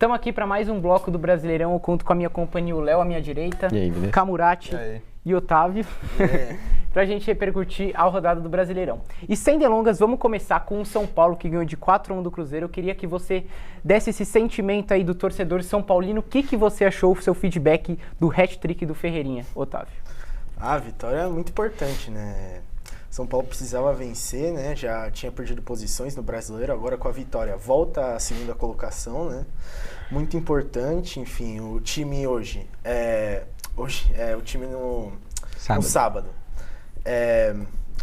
Estamos aqui para mais um bloco do Brasileirão. Eu conto com a minha companhia, o Léo à minha direita, E aí, beleza? Camurati e Otávio, para a gente repercutir a rodada do Brasileirão. E sem delongas, vamos começar com o São Paulo, que ganhou de 4-1 do Cruzeiro. Eu queria que você desse esse sentimento aí do torcedor São Paulino. O que você achou, o seu feedback do hat-trick do Ferreirinha, Otávio? A vitória é muito importante, né? São Paulo precisava vencer, né? Já tinha perdido posições no Brasileiro, agora com a vitória volta à segunda colocação, né? Muito importante, enfim, o time hoje o time no sábado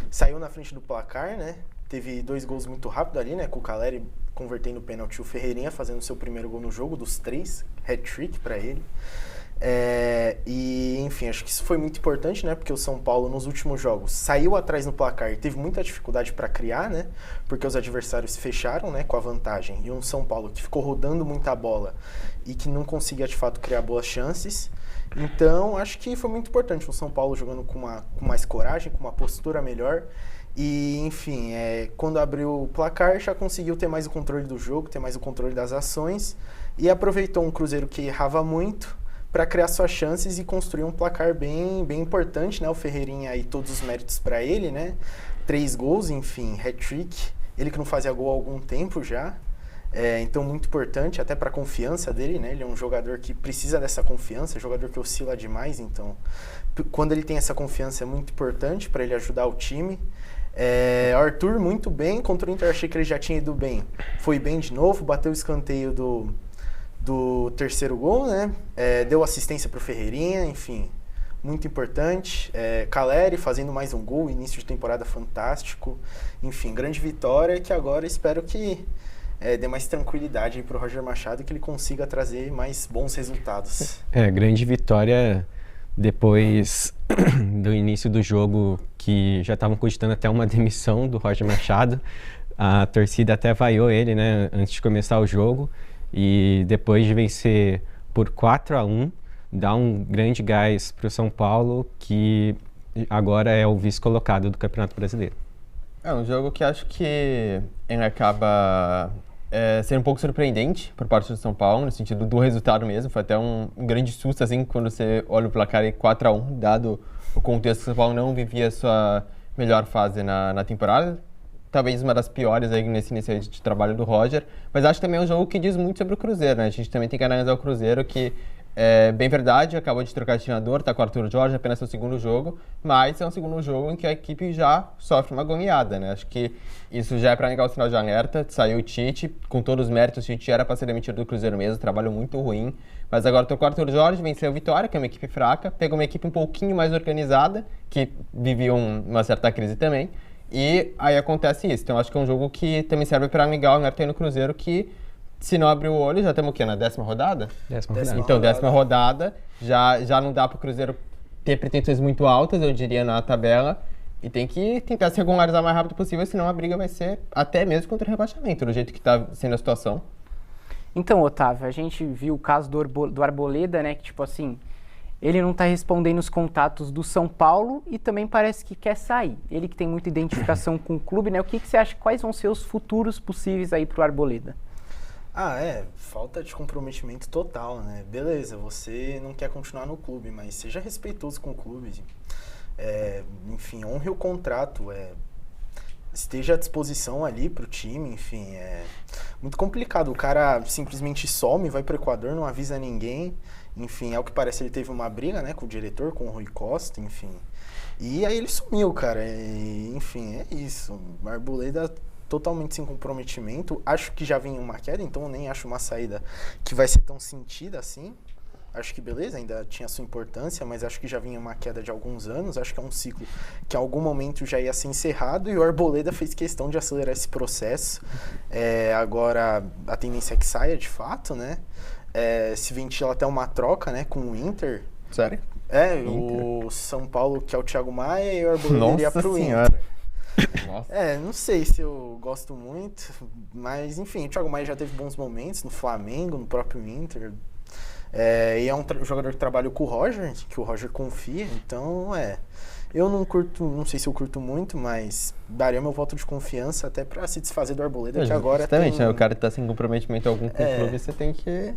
saiu na frente do placar, né? Teve 2 gols muito rápido ali, né? Com o Caleri convertendo o pênalti, o Ferreirinha fazendo seu primeiro gol no jogo, dos 3, hat-trick para ele. E enfim, acho que isso foi muito importante, né? Porque o São Paulo nos últimos jogos saiu atrás no placar e teve muita dificuldade para criar, né? Porque os adversários fecharam, né, com a vantagem. E um São Paulo que ficou rodando muita bola e que não conseguia de fato criar boas chances. Então acho que foi muito importante o São Paulo jogando com mais coragem, com uma postura melhor. E enfim, quando abriu o placar já conseguiu ter mais o controle do jogo, ter mais o controle das ações e aproveitou um Cruzeiro que errava muito para criar suas chances e construir um placar bem importante, né? O Ferreirinha aí, todos os méritos para ele, né? 3 gols, enfim, hat-trick. Ele que não fazia gol há algum tempo já. Então, muito importante, até para a confiança dele, né? Ele é um jogador que precisa dessa confiança, jogador que oscila demais, então, quando ele tem essa confiança é muito importante para ele ajudar o time. Arthur, muito bem, contra o Inter achei que ele já tinha ido bem. Foi bem de novo, bateu o escanteio do terceiro gol, né? Deu assistência para o Ferreirinha, enfim, muito importante. Caleri fazendo mais um gol, início de temporada fantástico. Enfim, grande vitória que agora espero que dê mais tranquilidade para o Roger Machado e que ele consiga trazer mais bons resultados. Grande vitória depois do início do jogo, que já estavam cogitando até uma demissão do Roger Machado. A torcida até vaiou ele, né, antes de começar o jogo. E depois de vencer por 4-1, dá um grande gás para o São Paulo, que agora é o vice-colocado do Campeonato Brasileiro. É um jogo que acho que ele acaba sendo um pouco surpreendente por parte do São Paulo, no sentido do resultado mesmo. Foi até um grande susto, assim, quando você olha o placar em 4-1, dado o contexto que o São Paulo não vivia a sua melhor fase na temporada. Talvez uma das piores aí nesse início de trabalho do Roger, mas acho que também é um jogo que diz muito sobre o Cruzeiro, né? A gente também tem que analisar o Cruzeiro, que bem verdade, acabou de trocar de treinador, tá com o Arthur Jorge, apenas seu segundo jogo, mas é um segundo jogo em que a equipe já sofre uma goleada, né? Acho que isso já é para negar o sinal de alerta. Saiu o Tite, com todos os méritos, o Tite era para ser demitido do Cruzeiro mesmo, trabalho muito ruim, mas agora trocou o Arthur Jorge, venceu a Vitória, que é uma equipe fraca, pegou uma equipe um pouquinho mais organizada, que vivia uma certa crise também. E aí acontece isso. Então acho que é um jogo que também serve para amigar o Neto no Cruzeiro, que se não abrir o olho, já estamos o quê? Na 10ª rodada? 10ª rodada. Então, 10ª rodada, já não dá para o Cruzeiro ter pretensões muito altas, eu diria, na tabela. E tem que tentar se regularizar o mais rápido possível, senão a briga vai ser até mesmo contra o rebaixamento, do jeito que está sendo a situação. Então, Otávio, a gente viu o caso do Arboleda, né? Que, tipo assim, ele não está respondendo os contatos do São Paulo e também parece que quer sair. Ele que tem muita identificação com o clube, né? O que você acha? Quais vão ser os futuros possíveis aí para o Arboleda? Falta de comprometimento total, né? Beleza, você não quer continuar no clube, mas seja respeitoso com o clube. Enfim, honre o contrato, esteja à disposição ali pro time, enfim, muito complicado. O cara simplesmente some, vai pro Equador, não avisa ninguém. Enfim, ao que parece ele teve uma briga, né, com o diretor, com o Rui Costa, enfim. E aí ele sumiu, cara. Enfim, é isso. Arboleda totalmente sem comprometimento. Acho que já vem uma queda, então eu nem acho uma saída que vai ser tão sentida assim. Acho que beleza, ainda tinha sua importância, mas acho que já vinha uma queda de alguns anos. Acho que é um ciclo que em algum momento já ia ser encerrado e o Arboleda fez questão de acelerar esse processo. Agora a tendência é que saia de fato, né? Se ventila até uma troca, né, com o Inter. Sério? O São Paulo, que é o Thiago Maia, e o Arboleda iria pro Inter. Nossa. Não sei se eu gosto muito, mas enfim, o Thiago Maia já teve bons momentos no Flamengo, no próprio Inter. E é um jogador que trabalha com o Roger, que o Roger confia, então eu não curto, não sei se eu curto muito, mas daria meu voto de confiança até pra se desfazer do Arboleda, que agora justamente, né? O cara tá sem comprometimento algum com o clube, você tem que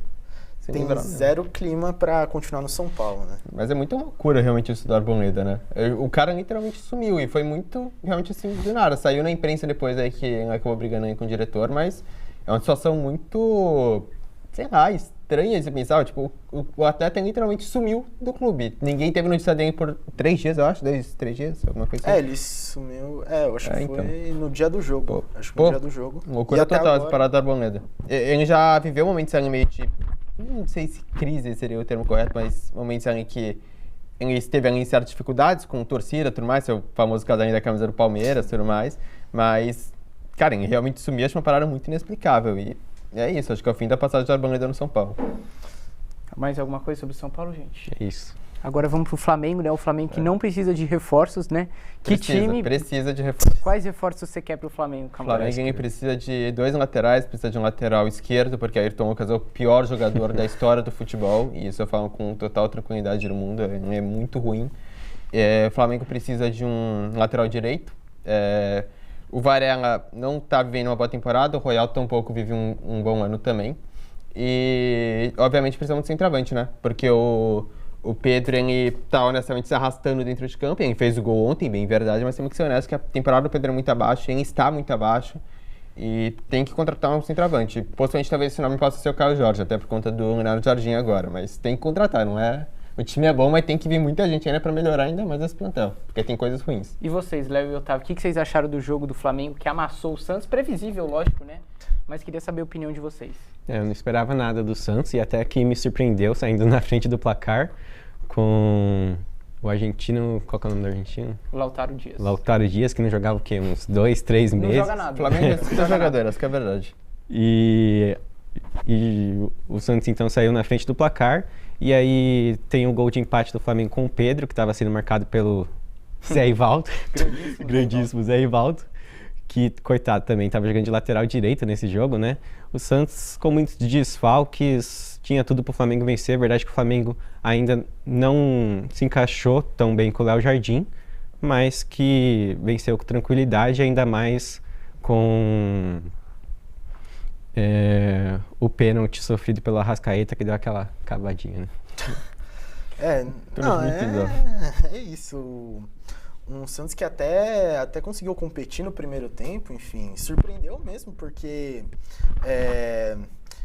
sem tem lembrar. zero clima pra continuar no São Paulo, né? Mas é muita loucura realmente isso do Arboleda, né? O cara literalmente sumiu e foi muito, realmente assim, do nada. Saiu na imprensa depois aí que ele acabou brigando aí com o diretor, mas é uma situação muito, sei lá, estranha de pensar. Tipo, o atleta literalmente sumiu do clube. Ninguém teve notícia dele por 3 dias, eu acho, 3 dias, alguma coisa assim. Ele sumiu, eu acho que então. foi no dia do jogo. Pô, Acho que no dia do jogo. Loucura E até total essa agora- parada do Arboleda. Ele já viveu momentos ali meio de, não sei se crise seria o termo correto, mas momentos ali que ele esteve ali em certas dificuldades com torcida e tudo mais, seu famoso casalinho da camisa do Palmeiras e tudo mais, mas, cara, ele realmente sumiu, acho uma parada muito inexplicável e é isso, acho que é o fim da passagem do Arboleda no São Paulo. Mais alguma coisa sobre o São Paulo, gente? É isso. Agora vamos pro Flamengo, né? O Flamengo que não precisa de reforços, né? Precisa de reforço. Quais reforços você quer pro Flamengo, O Camargo? Flamengo ele precisa de 2 laterais, precisa de um lateral esquerdo, porque Ayrton Lucas é o pior jogador da história do futebol, e isso eu falo com total tranquilidade do mundo, ele é muito ruim. O Flamengo precisa de um lateral direito. O Varela não está vivendo uma boa temporada, o Royal tampouco vive um bom ano também. E, obviamente, precisamos de centroavante, né? Porque o Pedro, ele tá honestamente se arrastando dentro de campo. Ele fez o gol ontem, bem verdade, mas temos que ser honestos que a temporada do Pedro é muito abaixo, ele está muito abaixo e tem que contratar um centroavante. Possivelmente, talvez esse nome possa ser o Caio Jorge, até por conta do Leonardo Jardim agora, mas tem que contratar, não é? O time é bom, mas tem que vir muita gente ainda para melhorar ainda mais esse plantel, porque tem coisas ruins. E vocês, Léo e Otávio, o que vocês acharam do jogo do Flamengo que amassou o Santos? Previsível, lógico, né? Mas queria saber a opinião de vocês. Eu não esperava nada do Santos e até que me surpreendeu saindo na frente do placar com o argentino, qual que é o nome do argentino? Lautaro Dias. Lautaro Dias, que não jogava o quê? Uns 2, 3 Não meses. joga nada. O Flamengo é super jogador, essa que é a verdade. E o Santos então saiu na frente do placar. E aí tem o gol de empate do Flamengo com o Pedro, que estava sendo marcado pelo Zé Ivaldo. Grandíssimo Zé Ivaldo. Que, coitado, também estava jogando de lateral direito nesse jogo, né? O Santos, com muitos desfalques, tinha tudo para o Flamengo vencer. É verdade que o Flamengo ainda não se encaixou tão bem com o Léo Jardim, mas que venceu com tranquilidade, ainda mais com o pênalti sofrido pelo Arrascaeta, que deu aquela cavadinha, né? É isso. Um Santos que até conseguiu competir no primeiro tempo, enfim, surpreendeu mesmo, porque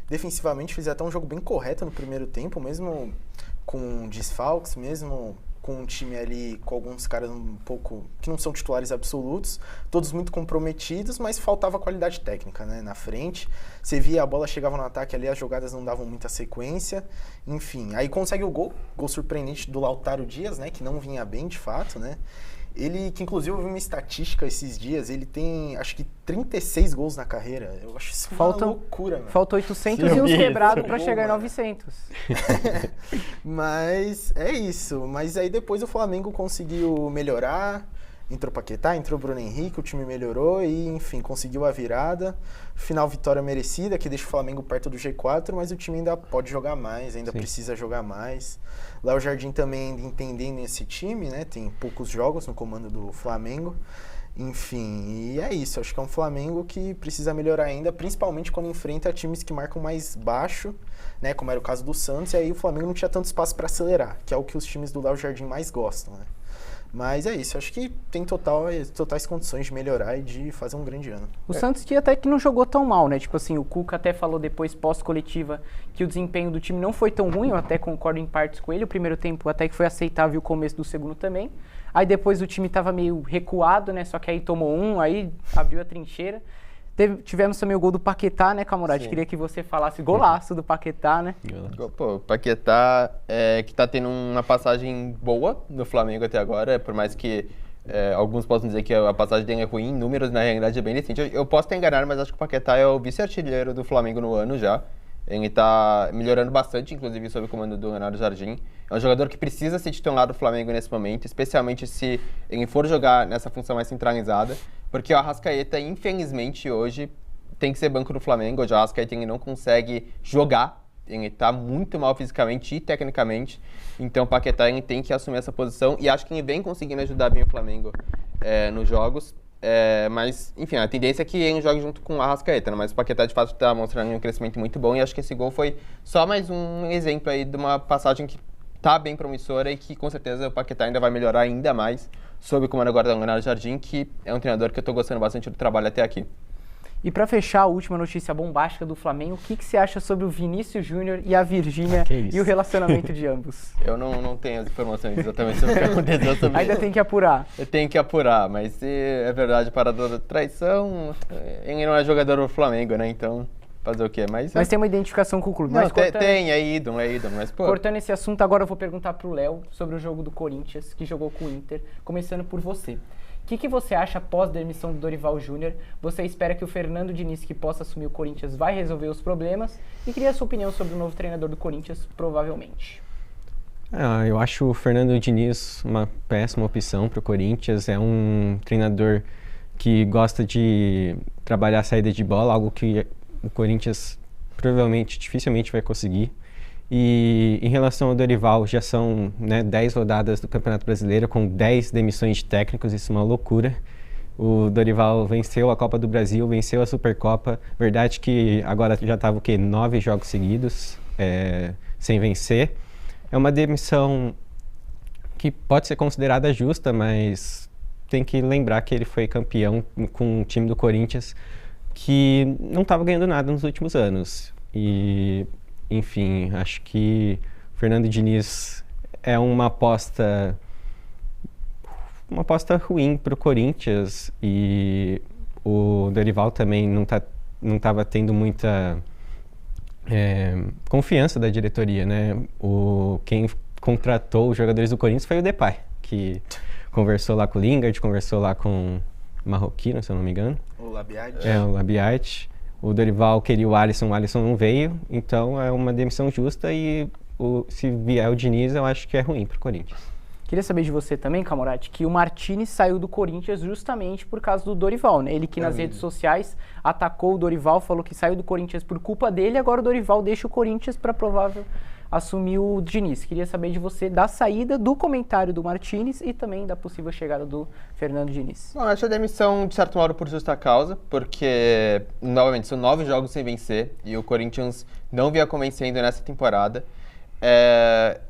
defensivamente fez até um jogo bem correto no primeiro tempo, mesmo com desfalques, mesmo com um time ali com alguns caras um pouco que não são titulares absolutos, todos muito comprometidos, mas faltava qualidade técnica, né, na frente. Você via a bola chegava no ataque ali, as jogadas não davam muita sequência, enfim. Aí consegue o gol surpreendente do Lautaro Dias, né, que não vinha bem de fato, né. Ele, que inclusive eu vi uma estatística esses dias, ele tem, acho que 36 gols na carreira. Eu acho isso uma loucura, mano. Falta 800 e uns quebrados pra chegar em 900. Mas é isso. Mas aí depois o Flamengo conseguiu melhorar. Entrou Paquetá, entrou Bruno Henrique, o time melhorou e, enfim, conseguiu a virada. Final vitória merecida, que deixa o Flamengo perto do G4, mas o time ainda pode jogar mais, ainda precisa jogar mais. Léo Jardim também ainda entendendo esse time, né? Tem poucos jogos no comando do Flamengo. Enfim, e é isso. Acho que é um Flamengo que precisa melhorar ainda, principalmente quando enfrenta times que marcam mais baixo, né? Como era o caso do Santos, e aí o Flamengo não tinha tanto espaço para acelerar, que é o que os times do Léo Jardim mais gostam, né? Mas é isso, acho que tem totais condições de melhorar e de fazer um grande ano. O Santos até que não jogou tão mal, né? Tipo assim, o Cuca até falou depois, pós-coletiva, que o desempenho do time não foi tão ruim, eu até concordo em partes com ele. O primeiro tempo até que foi aceitável, o começo do segundo também. Aí depois o time tava meio recuado, né? Só que aí tomou um, aí abriu a trincheira. Tivemos também o gol do Paquetá, né, Camurati? Queria que você falasse golaço do Paquetá, né? Pô, o Paquetá que tá tendo uma passagem boa no Flamengo até agora, por mais que alguns possam dizer que a passagem dele é ruim, números na realidade é bem decente. Eu posso estar enganado, mas acho que o Paquetá é o vice-artilheiro do Flamengo no ano já. Ele tá melhorando bastante, inclusive sob o comando do Leonardo Jardim. É um jogador que precisa ser titular do Flamengo nesse momento, especialmente se ele for jogar nessa função mais centralizada, porque o Arrascaeta, infelizmente, hoje tem que ser banco do Flamengo. O Arrascaeta ele não consegue jogar, ele tá muito mal fisicamente e tecnicamente, então o Paquetá ele tem que assumir essa posição e acho que ele vem conseguindo ajudar bem o Flamengo nos jogos. Mas, enfim, a tendência é que ele jogue junto com o Arrascaeta, né? Mas o Paquetá, de fato, está mostrando um crescimento muito bom e acho que esse gol foi só mais um exemplo aí de uma passagem que tá bem promissora e que, com certeza, o Paquetá ainda vai melhorar ainda mais sob o comando agora do Leonardo Jardim, que é um treinador que eu tô gostando bastante do trabalho até aqui. E para fechar, a última notícia bombástica do Flamengo, o que você acha sobre o Vinícius Júnior e a Virgínia e o relacionamento de ambos? Eu não tenho as informações exatamente sobre o que aconteceu sobre Ainda tem que apurar. Eu tenho que apurar, mas se é verdade para da traição, ele não é jogador do Flamengo, né? Então, fazer o quê? Mas tem uma identificação com o clube. Não, Mas é ídolo, mas pô... Cortando esse assunto, agora eu vou perguntar pro Léo sobre o jogo do Corinthians, que jogou com o Inter, começando por você. O que você acha após a demissão do Dorival Júnior? Você espera que o Fernando Diniz, que possa assumir o Corinthians, vai resolver os problemas? E queria a sua opinião sobre o novo treinador do Corinthians, provavelmente. Eu acho o Fernando Diniz uma péssima opção para o Corinthians. É um treinador que gosta de trabalhar a saída de bola, algo que o Corinthians provavelmente, dificilmente vai conseguir. E em relação ao Dorival, já são 10 rodadas do Campeonato Brasileiro com 10 demissões de técnicos, isso é uma loucura. O Dorival venceu a Copa do Brasil, venceu a Supercopa. Verdade que agora já estava 9 jogos seguidos sem vencer. É uma demissão que pode ser considerada justa, mas tem que lembrar que ele foi campeão com um time do Corinthians que não estava ganhando nada nos últimos anos. E, enfim, acho que Fernando Diniz é uma aposta ruim para o Corinthians, e o Dorival também não estava tendo muita confiança da diretoria, né? Quem contratou os jogadores do Corinthians foi o Depay, que conversou lá com o Lingard, conversou lá com o Marroquino, se eu não me engano. O Labiate. O Labiate. O Dorival queria o Alisson não veio, então é uma demissão justa, e se vier o Diniz, eu acho que é ruim para o Corinthians. Queria saber de você também, Camorati, que o Martínez saiu do Corinthians justamente por causa do Dorival, né? Ele que nas redes sociais atacou o Dorival, falou que saiu do Corinthians por culpa dele, agora o Dorival deixa o Corinthians para provável assumir o Diniz. Queria saber de você da saída, do comentário do Martínez e também da possível chegada do Fernando Diniz. Bom, eu acho a demissão, de certo modo, por justa causa, porque, novamente, são 9 jogos sem vencer e o Corinthians não vinha convencendo nessa temporada.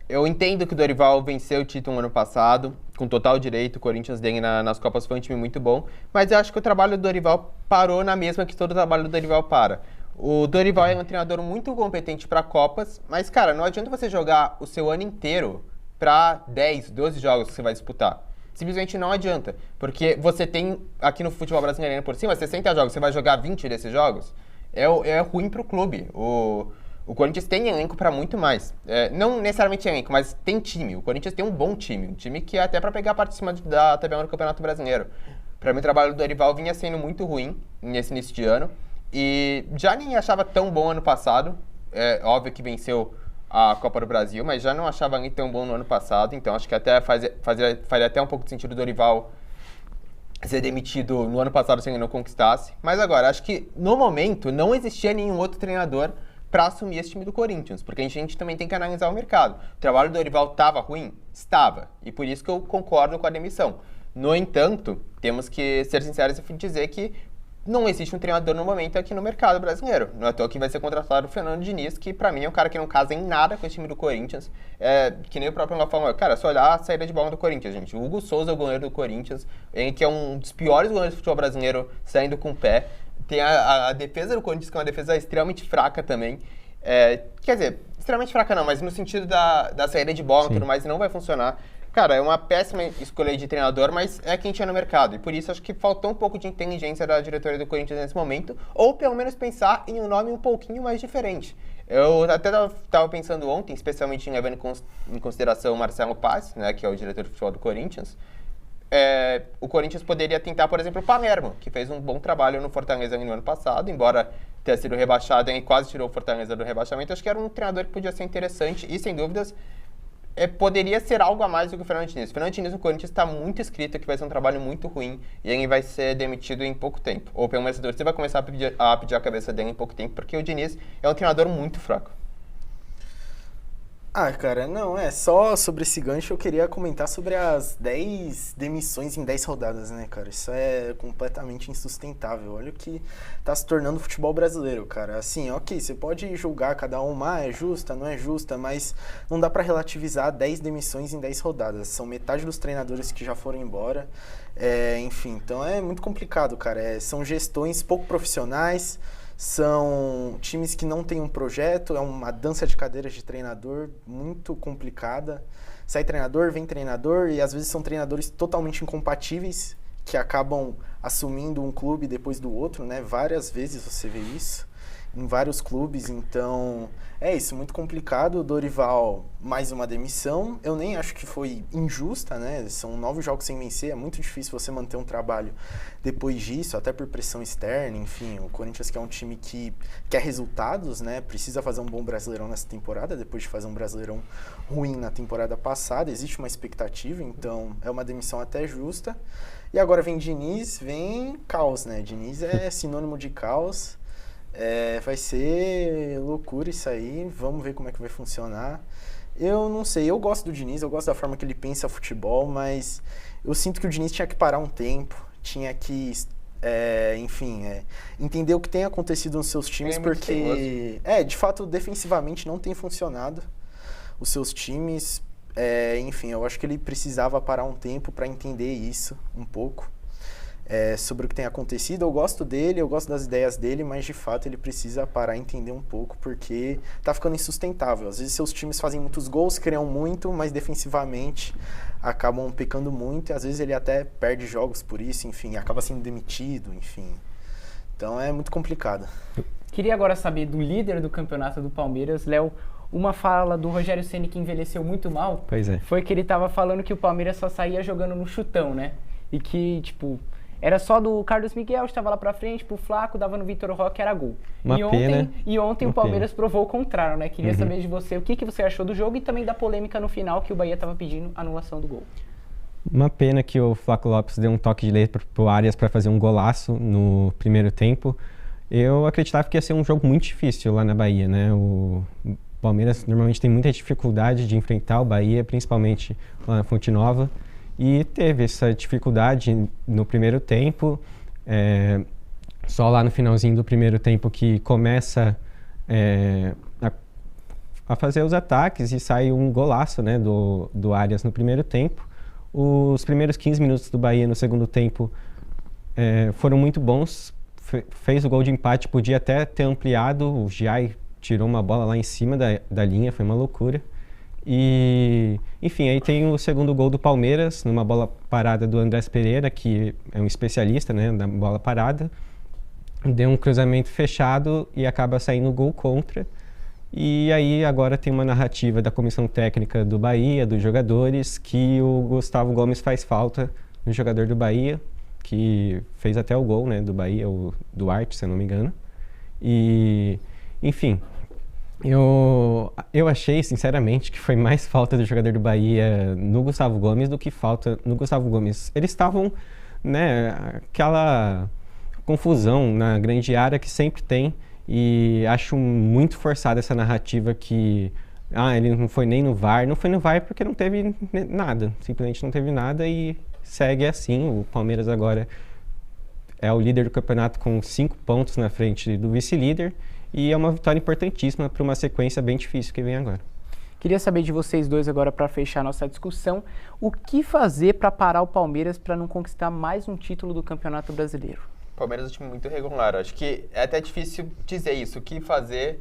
Eu entendo que o Dorival venceu o título no ano passado, com total direito. O Corinthians dele nas Copas foi um time muito bom, mas eu acho que o trabalho do Dorival parou na mesma que todo o trabalho do Dorival para. O Dorival é um treinador muito competente para Copas, mas, cara, não adianta você jogar o seu ano inteiro para 10, 12 jogos que você vai disputar. Simplesmente não adianta, porque você tem, aqui no futebol brasileiro por cima, 60 jogos, você vai jogar 20 desses jogos? É ruim para o clube. O Corinthians tem elenco para muito mais. Não necessariamente elenco, mas tem time. O Corinthians tem um bom time. Um time que é até para pegar a parte de cima da tabela do Campeonato Brasileiro. Para mim, o trabalho do Dorival vinha sendo muito ruim nesse início de ano. E já nem achava tão bom ano passado. É óbvio que venceu a Copa do Brasil, mas já não achava nem tão bom no ano passado. Então, acho que até faria até um pouco de sentido o Dorival ser demitido no ano passado se ele não conquistasse. Mas agora, acho que no momento não existia nenhum outro treinador para assumir esse time do Corinthians, porque a gente também tem que analisar o mercado. O trabalho do Dorival estava ruim? Estava, e por isso que eu concordo com a demissão. No entanto, temos que ser sinceros e dizer que não existe um treinador no momento aqui no mercado brasileiro. Não é à toa que vai ser contratado o Fernando Diniz, que para mim é um cara que não casa em nada com esse time do Corinthians. Que nem o próprio Léo falou, cara, só olhar a saída de bola do Corinthians, gente. O Hugo Souza é o goleiro do Corinthians, que é um dos piores goleiros do futebol brasileiro, saindo com o pé. Tem a defesa do Corinthians, que é uma defesa extremamente fraca também. Quer dizer, extremamente fraca não, mas no sentido da saída de bola e tudo mais, não vai funcionar. Cara, é uma péssima escolha de treinador, mas é quem tinha no mercado. E por isso acho que faltou um pouco de inteligência da diretoria do Corinthians nesse momento, ou pelo menos pensar em um nome um pouquinho mais diferente. Eu até estava pensando ontem, especialmente levando em consideração o Marcelo Paz, né, que é o diretor de futebol do Corinthians. O Corinthians poderia tentar, por exemplo, o Palermo, que fez um bom trabalho no Fortaleza no ano passado, embora tenha sido rebaixado e quase tirou o Fortaleza do rebaixamento. Acho que era um treinador que podia ser interessante e, sem dúvidas, poderia ser algo a mais do que o Fernando Diniz. O Fernando Diniz no Corinthians está muito escrito que vai ser um trabalho muito ruim e ele vai ser demitido em pouco tempo. Ou pelo menos você vai começar a pedir a cabeça dele em pouco tempo, porque o Diniz é um treinador muito fraco. Ah, cara, não, só sobre esse gancho eu queria comentar sobre as 10 demissões em 10 rodadas, né, cara? Isso é completamente insustentável. Olha o que tá se tornando o futebol brasileiro, cara. Assim, ok, você pode julgar cada uma, é justa, não é justa, mas não dá pra relativizar 10 demissões em 10 rodadas. São metade dos treinadores que já foram embora. Enfim, então é muito complicado, cara. São gestões pouco profissionais. São times que não têm um projeto, é uma dança de cadeiras de treinador muito complicada. Sai treinador, vem treinador, e às vezes são treinadores totalmente incompatíveis, que acabam assumindo um clube depois do outro, né? Várias vezes você vê isso em vários clubes, então é isso, muito complicado. O Dorival, mais uma demissão, eu nem acho que foi injusta, né? São 9 jogos sem vencer, é muito difícil você manter um trabalho depois disso, até por pressão externa, enfim. O Corinthians, que é um time que quer resultados, né? Precisa fazer um bom Brasileirão nessa temporada, depois de fazer um Brasileirão ruim na temporada passada, existe uma expectativa, então é uma demissão até justa. E agora vem Diniz, vem caos, né? Diniz é sinônimo de caos. Vai ser loucura isso aí, vamos ver como é que vai funcionar. Eu não sei, eu gosto do Diniz, eu gosto da forma que ele pensa futebol, mas eu sinto que o Diniz tinha que parar um tempo, tinha que, entender o que tem acontecido nos seus times, porque, de fato, defensivamente não tem funcionado os seus times. Eu acho que ele precisava parar um tempo para entender isso um pouco. Sobre o que tem acontecido. Eu gosto dele, eu gosto das ideias dele, mas de fato ele precisa parar e entender um pouco, porque tá ficando insustentável. Às vezes seus times fazem muitos gols, criam muito, mas defensivamente acabam pecando muito, e às vezes ele até perde jogos por isso, enfim, acaba sendo demitido, enfim. Então é muito complicado. Queria agora saber do líder do campeonato do Palmeiras, Léo. Uma fala do Rogério Ceni que envelheceu muito mal, foi que ele tava falando que o Palmeiras só saía jogando no chutão, né? E que, tipo, era só do Carlos Miguel, estava lá pra frente, pro Flaco, dava no Vitor Roque, era gol. E ontem o Palmeiras provou o contrário, né? Queria saber de você o que você achou do jogo e também da polêmica no final, que o Bahia estava pedindo anulação do gol. Uma pena que o Flaco Lopes deu um toque de letra pro Arias para fazer um golaço no primeiro tempo. Eu acreditava que ia ser um jogo muito difícil lá na Bahia, né? O Palmeiras normalmente tem muita dificuldade de enfrentar o Bahia, principalmente lá na Fonte Nova. E teve essa dificuldade no primeiro tempo, só lá no finalzinho do primeiro tempo que começa a fazer os ataques e sai um golaço, né, do Arias no primeiro tempo. Os primeiros 15 minutos do Bahia no segundo tempo foram muito bons, fez o gol de empate, podia até ter ampliado, o Giai tirou uma bola lá em cima da linha, foi uma loucura. E, enfim, aí tem o segundo gol do Palmeiras, numa bola parada do Andrés Pereira, que é um especialista, né, da bola parada. Deu um cruzamento fechado e acaba saindo o gol contra. E aí agora tem uma narrativa da comissão técnica do Bahia, dos jogadores, que o Gustavo Gomes faz falta no jogador do Bahia, que fez até o gol, né, do Bahia, o Duarte, se eu não me engano. E, enfim, eu achei, sinceramente, que foi mais falta do jogador do Bahia no Gustavo Gomes do que falta no Gustavo Gomes. Eles estavam, né, aquela confusão na grande área que sempre tem, e acho muito forçada essa narrativa que ele não foi nem no VAR. Não foi no VAR porque não teve nada, simplesmente não teve nada e segue assim. O Palmeiras agora é o líder do campeonato com 5 pontos na frente do vice-líder. E é uma vitória importantíssima para uma sequência bem difícil que vem agora. Queria saber de vocês dois agora, para fechar nossa discussão, o que fazer para parar o Palmeiras para não conquistar mais um título do Campeonato Brasileiro? O Palmeiras é um time muito regular. Acho que é até difícil dizer isso. O que fazer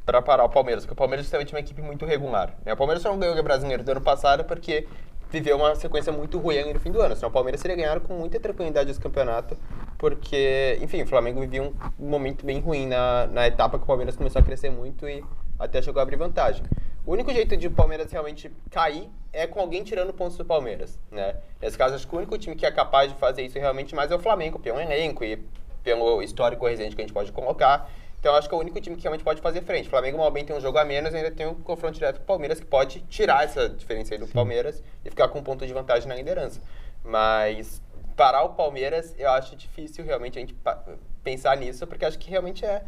para parar o Palmeiras? Porque o Palmeiras é uma equipe muito regular. O Palmeiras só não ganhou o Brasileiro do ano passado porque viveu uma sequência muito ruim no fim do ano. Senão o Palmeiras teria ganhado com muita tranquilidade esse campeonato, porque, enfim, o Flamengo vivia um momento bem ruim na etapa que o Palmeiras começou a crescer muito e até chegou a abrir vantagem. O único jeito de o Palmeiras realmente cair é com alguém tirando pontos do Palmeiras, né? Nesse caso, acho que o único time que é capaz de fazer isso realmente mais é o Flamengo, pelo elenco e pelo histórico recente que a gente pode colocar. Então, acho que é o único time que realmente pode fazer frente. O Flamengo, mal bem, tem um jogo a menos e ainda tem um confronto direto com o Palmeiras, que pode tirar essa diferença aí do Palmeiras e ficar com um ponto de vantagem na liderança. Mas parar o Palmeiras, eu acho difícil realmente a gente pensar nisso, porque acho que realmente é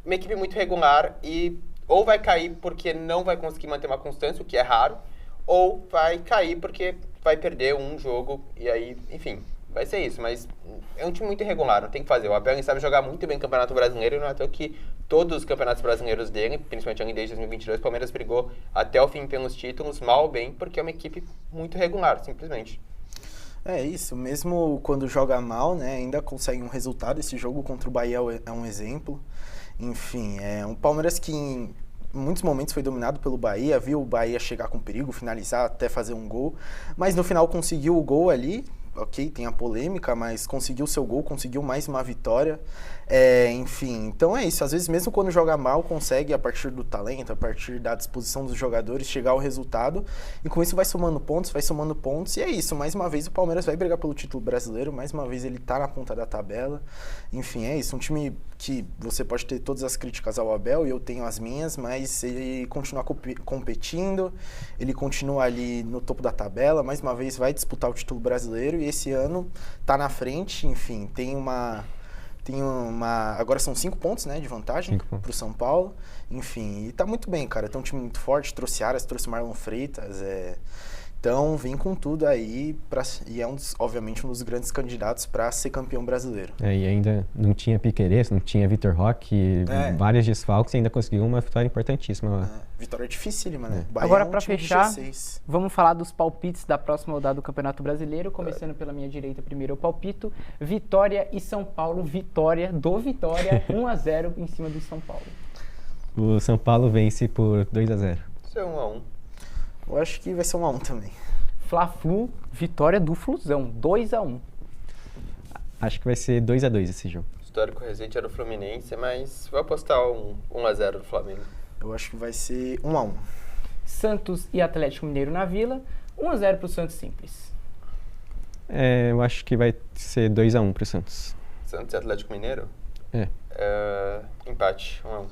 uma equipe muito regular e ou vai cair porque não vai conseguir manter uma constância, o que é raro, ou vai cair porque vai perder um jogo e aí, enfim, vai ser isso. Mas é um time muito irregular, não tem o que fazer. O Abel sabe jogar muito bem o Campeonato Brasileiro e não é à toa que todos os campeonatos brasileiros dele, principalmente ali desde 2022, o Palmeiras brigou até o fim pelos títulos, mal ou bem, porque é uma equipe muito regular, simplesmente. É isso, mesmo quando joga mal, né, ainda consegue um resultado. Esse jogo contra o Bahia é um exemplo. Enfim, é um Palmeiras que em muitos momentos foi dominado pelo Bahia, viu o Bahia chegar com perigo, finalizar, até fazer um gol, mas no final conseguiu o gol ali. Ok, tem a polêmica, mas conseguiu seu gol, conseguiu mais uma vitória. Enfim, então é isso. Às vezes, mesmo quando joga mal, consegue, a partir do talento, a partir da disposição dos jogadores, chegar ao resultado. E com isso vai somando pontos, e é isso. Mais uma vez o Palmeiras vai brigar pelo título brasileiro, mais uma vez ele tá na ponta da tabela. Enfim, é isso. Um time que você pode ter todas as críticas ao Abel, e eu tenho as minhas, mas ele continua competindo, ele continua ali no topo da tabela, mais uma vez vai disputar o título brasileiro, e esse ano tá na frente. Enfim, tem uma agora são 5 pontos, né, de vantagem pro São Paulo. Enfim, e tá muito bem, cara. Tem um time muito forte, trouxe Aras, trouxe Marlon Freitas, então vem com tudo aí, e é obviamente um dos grandes candidatos para ser campeão brasileiro. E ainda não tinha Piquerez, não tinha Vitor Roque, vários desfalques, e ainda conseguiu uma vitória importantíssima lá. Vitória dificílima, né? Agora, para fechar, vamos falar dos palpites da próxima rodada do Campeonato Brasileiro. Começando pela minha direita, primeiro eu palpito Vitória e São Paulo. Vitória 1-0 em cima do São Paulo. O São Paulo vence por 2-0. Isso é 1-1. Eu acho que vai ser 1-1 também. Fla-Flu, vitória do Flusão, 2-1. Acho que vai ser 2-2 esse jogo. O histórico recente era o Fluminense, mas vou apostar 1-0 do Flamengo. Eu acho que vai ser 1-1. Santos e Atlético Mineiro na Vila, 1-0 pro Santos simples. Eu acho que vai ser 2-1 pro Santos. Santos e Atlético Mineiro? Empate, 1-1.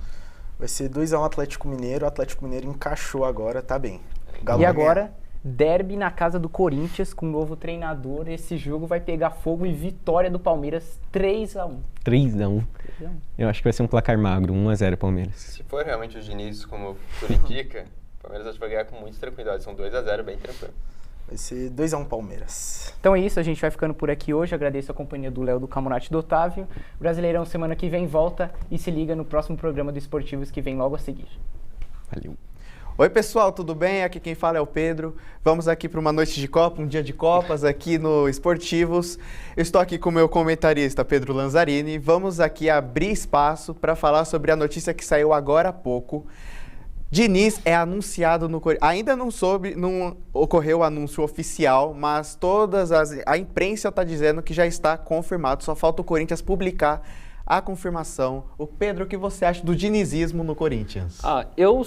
Vai ser 2-1 Atlético Mineiro. O Atlético Mineiro encaixou agora, tá bem. E agora, derby na casa do Corinthians com um novo treinador. Esse jogo vai pegar fogo e vitória do Palmeiras 3-1. 3-1. Eu acho que vai ser um placar magro, 1-0 Palmeiras. Se for realmente o Diniz, como tudo indica, o Palmeiras acho que vai ganhar com muita tranquilidade. São 2-0, bem tranquilo. Vai ser 2-1 Palmeiras. Então é isso, a gente vai ficando por aqui hoje. Agradeço a companhia do Léo, do Camonati e do Otávio. Brasileirão semana que vem volta e se liga no próximo programa do Esportivos que vem logo a seguir. Valeu. Oi pessoal, tudo bem? Aqui quem fala é o Pedro. Vamos aqui para uma noite de Copa, um dia de Copas aqui no Esportivos. Eu estou aqui com o meu comentarista Pedro Lanzarini. Vamos aqui abrir espaço para falar sobre a notícia que saiu agora há pouco. Diniz é anunciado no Corinthians. Ainda não ocorreu o anúncio oficial, mas a imprensa está dizendo que já está confirmado. Só falta o Corinthians publicar a confirmação. O Pedro, o que você acha do dinizismo no Corinthians? Eu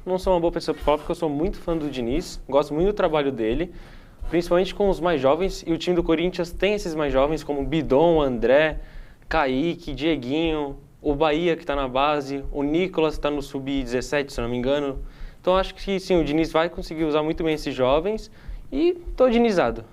não sou uma boa pessoa para falar, porque eu sou muito fã do Diniz, gosto muito do trabalho dele, principalmente com os mais jovens, e o time do Corinthians tem esses mais jovens, como Bidon, André, Kaique, Dieguinho, o Bahia que está na base, o Nicolas que está no Sub-17, se não me engano. Então acho que sim, o Diniz vai conseguir usar muito bem esses jovens e estou dinizado.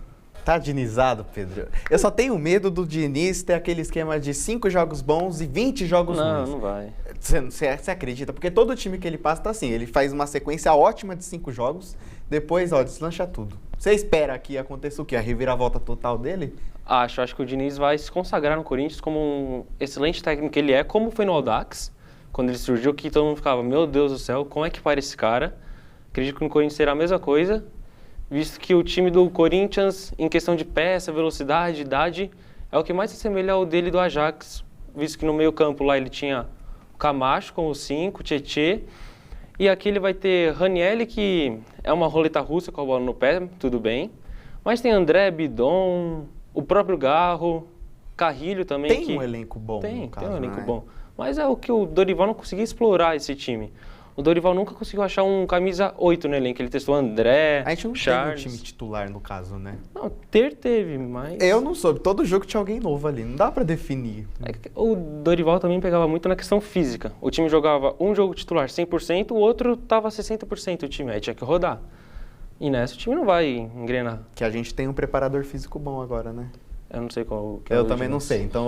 Tá dinizado, Pedro? Eu só tenho medo do Diniz ter aquele esquema de 5 jogos bons e 20 jogos ruins. Não vai. Você acredita? Porque todo time que ele passa tá assim, ele faz uma sequência ótima de 5 jogos, depois, deslancha tudo. Você espera que aconteça o quê? A reviravolta total dele? Acho que o Diniz vai se consagrar no Corinthians como um excelente técnico que ele é, como foi no Audax, quando ele surgiu, que todo mundo ficava, meu Deus do céu, como é que para esse cara? Acredito que no Corinthians será a mesma coisa, visto que o time do Corinthians, em questão de peça, velocidade, idade, é o que mais se assemelha ao dele do Ajax, visto que no meio campo lá ele tinha o Camacho com o 5, Tietê, e aqui ele vai ter Ranieri, que é uma roleta russa com a bola no pé, tudo bem, mas tem André, Bidon, o próprio Garro, Carrilho também. Tem um elenco bom, tem um elenco bom, mas é o que o Dorival não conseguia explorar esse time. O Dorival nunca conseguiu achar um camisa 8 no elenco. Ele testou André, a gente não Charles. teve um time titular, no caso, né? Não, teve, mas... Eu não soube. Todo jogo tinha alguém novo ali. Não dá pra definir. O Dorival também pegava muito na questão física. O time jogava um jogo titular 100%, o outro tava 60% o time. Aí tinha que rodar. E nessa o time não vai engrenar. Que a gente tem um preparador físico bom agora, né? Eu não sei qual que é Eu o também não Diniz. sei. Então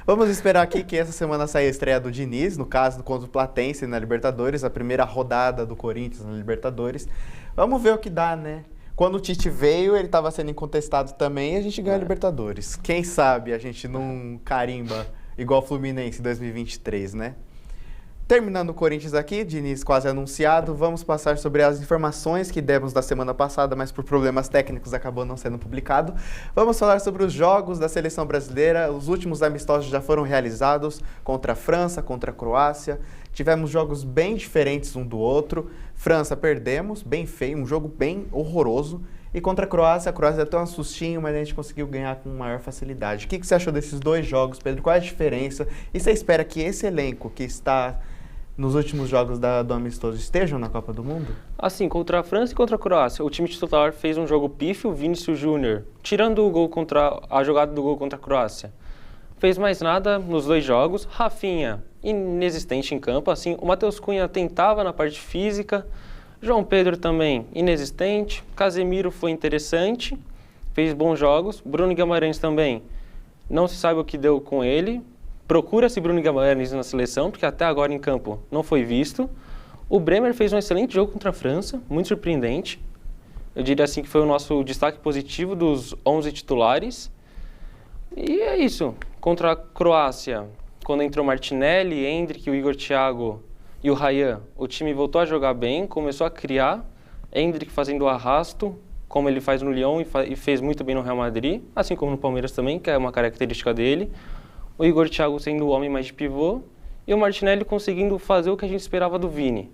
vamos esperar aqui que essa semana saia a estreia do Diniz, no caso contra o Platense na Libertadores, a primeira rodada do Corinthians na Libertadores. Vamos ver o que dá, né? Quando o Tite veio, ele estava sendo incontestado também e a gente ganha a Libertadores. Quem sabe a gente não carimba igual o Fluminense em 2023, né? Terminando o Corinthians aqui, Diniz quase anunciado, vamos passar sobre as informações que demos da semana passada, mas por problemas técnicos acabou não sendo publicado. Vamos falar sobre os jogos da seleção brasileira. Os últimos amistosos já foram realizados contra a França, contra a Croácia. Tivemos jogos bem diferentes um do outro. França perdemos, bem feio, um jogo bem horroroso. E contra a Croácia deu um sustinho, mas a gente conseguiu ganhar com maior facilidade. O que você achou desses dois jogos, Pedro? Qual é a diferença? E você espera que esse elenco que está nos últimos jogos do amistoso estejam na Copa do Mundo? Assim, contra a França e contra a Croácia, o time titular fez um jogo pífio, o Vinícius Júnior, tirando o gol a jogada do gol contra a Croácia. Fez mais nada nos dois jogos. Rafinha, inexistente em campo, assim, o Matheus Cunha tentava na parte física, João Pedro também inexistente, Casemiro foi interessante, fez bons jogos, Bruno Guimarães também, não se sabe o que deu com ele, procura-se Bruno Guimarães na seleção, porque até agora em campo não foi visto. O Bremer fez um excelente jogo contra a França, muito surpreendente. Eu diria assim que foi o nosso destaque positivo dos 11 titulares. E é isso. Contra a Croácia, quando entrou Martinelli, Endrick, o Igor Thiago e o Ryan, o time voltou a jogar bem, começou a criar. Endrick fazendo o arrasto, como ele faz no Lyon e fez muito bem no Real Madrid, assim como no Palmeiras também, que é uma característica dele. O Igor Thiago sendo o homem mais de pivô e o Martinelli conseguindo fazer o que a gente esperava do Vini.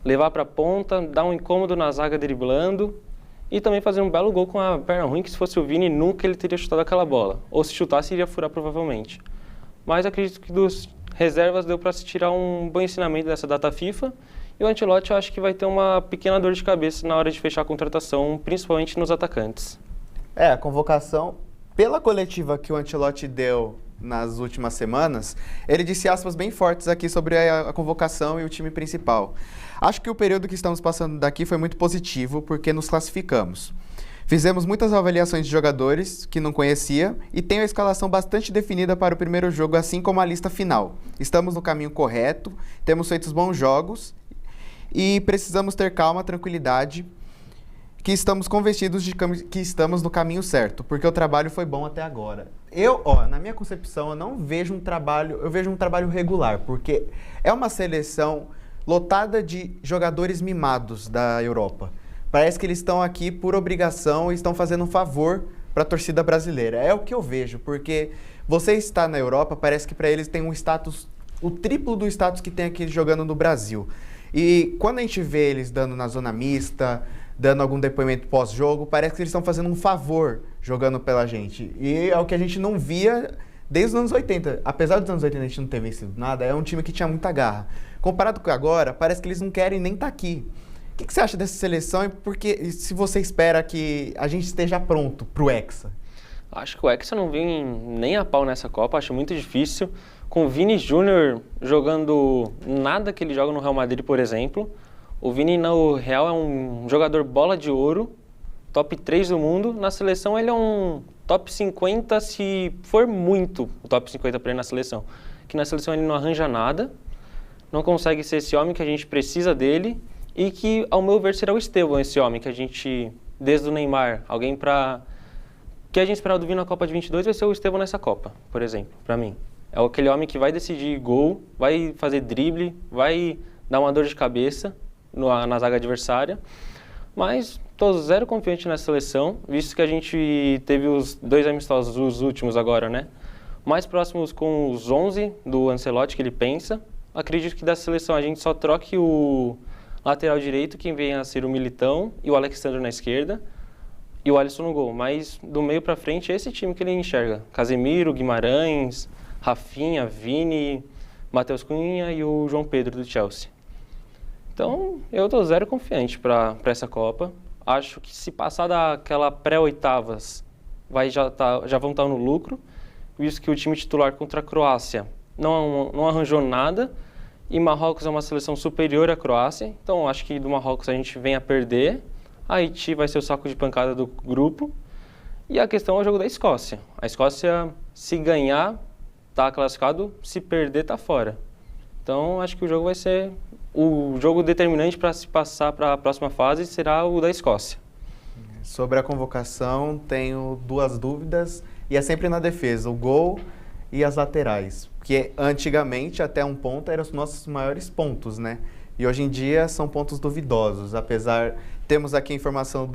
Levar para a ponta, dar um incômodo na zaga driblando e também fazer um belo gol com a perna ruim, que se fosse o Vini nunca ele teria chutado aquela bola. Ou se chutasse iria furar provavelmente. Mas acredito que dos reservas deu para se tirar um bom ensinamento dessa data FIFA. E o Ancelotti eu acho que vai ter uma pequena dor de cabeça na hora de fechar a contratação, principalmente nos atacantes. A convocação, pela coletiva que o Ancelotti deu nas últimas semanas, ele disse aspas bem fortes aqui sobre a convocação e o time principal. Acho que o período que estamos passando daqui foi muito positivo, porque nos classificamos. Fizemos muitas avaliações de jogadores que não conhecia e tenho a escalação bastante definida para o primeiro jogo, assim como a lista final. Estamos no caminho correto, temos feito bons jogos e precisamos ter calma, tranquilidade, que estamos convencidos de que estamos no caminho certo, porque o trabalho foi bom até agora. Na minha concepção, eu não vejo eu vejo um trabalho regular, porque é uma seleção lotada de jogadores mimados da Europa. Parece que eles estão aqui por obrigação e estão fazendo um favor para a torcida brasileira. É o que eu vejo, porque você está na Europa, parece que para eles tem um status, o triplo do status que tem aqui jogando no Brasil. E quando a gente vê eles dando na zona mista, dando algum depoimento pós-jogo, parece que eles estão fazendo um favor jogando pela gente. E é o que a gente não via desde os anos 80. Apesar dos anos 80 a gente não ter vencido nada, é um time que tinha muita garra. Comparado com agora, parece que eles não querem nem estar aqui. O que você acha dessa seleção e se você espera que a gente esteja pronto para o Hexa? Acho que o Hexa não vem nem a pau nessa Copa, acho muito difícil. Com o Vini Júnior jogando nada que ele joga no Real Madrid, por exemplo. O Vini no Real é um jogador bola de ouro, top 3 do mundo. Na seleção ele é um top 50, se for muito o top 50 para ele na seleção. Que na seleção ele não arranja nada, não consegue ser esse homem que a gente precisa dele e que, ao meu ver, será o Estevão, esse homem que a gente, desde o Neymar, alguém para... que a gente esperava do Vini na Copa de 22 vai ser o Estevão nessa Copa, por exemplo, para mim. É aquele homem que vai decidir gol, vai fazer drible, vai dar uma dor de cabeça na zaga adversária, mas estou zero confiante nessa seleção, visto que a gente teve os 2 amistosos, os últimos agora, né? Mais próximos com os 11 do Ancelotti, que ele pensa. Acredito que dessa seleção a gente só troque o lateral direito, quem venha a ser o Militão, e o Alexandre na esquerda, e o Alisson no gol. Mas do meio para frente é esse time que ele enxerga. Casemiro, Guimarães, Rafinha, Vini, Matheus Cunha e o João Pedro do Chelsea. Então, eu estou zero confiante para essa Copa. Acho que se passar daquela pré-oitavas, já vão estar no lucro, visto que o time titular contra a Croácia não arranjou nada, e Marrocos é uma seleção superior à Croácia, então acho que do Marrocos a gente vem a perder. Haiti vai ser o saco de pancada do grupo, E a questão é o jogo da Escócia. A Escócia, se ganhar, tá classificado, se perder, tá fora. Então, acho que o jogo vai ser... O jogo determinante para se passar para a próxima fase será o da Escócia. Sobre a convocação, tenho 2 dúvidas, e é sempre na defesa, o gol e as laterais. Que antigamente, até um ponto, eram os nossos maiores pontos, né? E hoje em dia são pontos duvidosos, apesar... Temos aqui a informação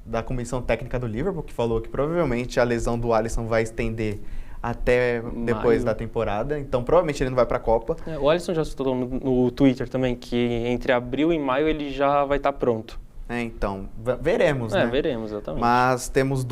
da comissão técnica do Liverpool, que falou que provavelmente a lesão do Alisson vai estender até depois da temporada, então provavelmente ele não vai para a Copa. O Alisson já citou no Twitter também, que entre abril e maio ele já vai estar pronto. Então, veremos, né? Veremos, exatamente. Mas temos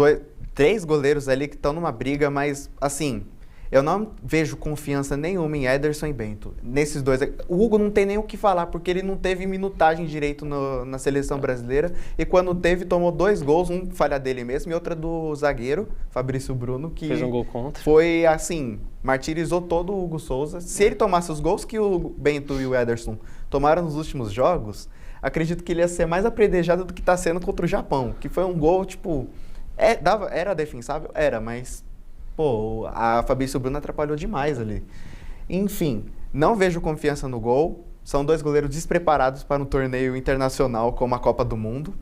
3 goleiros ali que estão numa briga, mas assim, eu não vejo confiança nenhuma em Ederson e Bento. Nesses 2, o Hugo não tem nem o que falar, porque ele não teve minutagem direito na seleção brasileira, e quando teve, tomou 2 gols, um falha dele mesmo e outra do zagueiro, Fabrício Bruno, que fez um gol contra. Foi assim, martirizou todo o Hugo Souza. Se ele tomasse os gols que o Bento e o Ederson tomaram nos últimos jogos, acredito que ele ia ser mais apredejado do que está sendo contra o Japão, que foi um gol, tipo, era defensável? Era, mas, pô, a Fabrício Bruno atrapalhou demais ali. Enfim, não vejo confiança no gol, são 2 goleiros despreparados para um torneio internacional como a Copa do Mundo.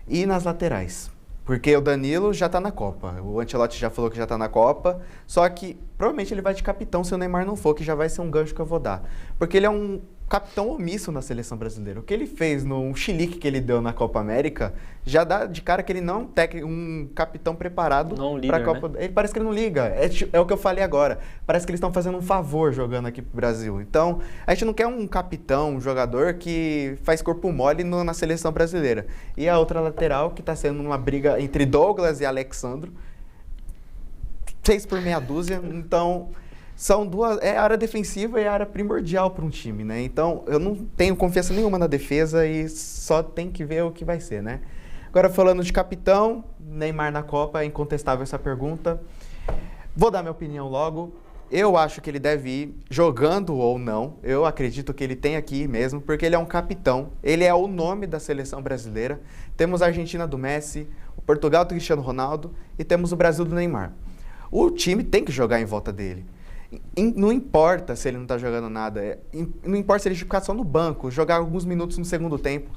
E nas laterais, porque o Danilo já está na Copa, o Ancelotti já falou que já está na Copa, só que provavelmente ele vai de capitão se o Neymar não for, que já vai ser um gancho que eu vou dar. Porque ele é um capitão omisso na seleção brasileira. O que ele fez no chilique que ele deu na Copa América, já dá de cara que ele não é um capitão preparado para a Copa. Né? Ele parece que ele não liga. É o que eu falei agora. Parece que eles estão fazendo um favor jogando aqui pro Brasil. Então, a gente não quer um capitão, um jogador que faz corpo mole na seleção brasileira. E a outra lateral, que está sendo uma briga entre Douglas e Alexandro. 6 por meia dúzia. Então, são 2... É a área defensiva e a área primordial para um time, né? Então, eu não tenho confiança nenhuma na defesa e só tem que ver o que vai ser, né? Agora, falando de capitão, Neymar na Copa, é incontestável essa pergunta. Vou dar minha opinião logo. Eu acho que ele deve ir jogando ou não. Eu acredito que ele tem aqui mesmo, porque ele é um capitão. Ele é o nome da seleção brasileira. Temos a Argentina do Messi, o Portugal do Cristiano Ronaldo e temos o Brasil do Neymar. O time tem que jogar em volta dele. Não importa se ele não está jogando nada, não importa se ele ficar só no banco, jogar alguns minutos no segundo tempo.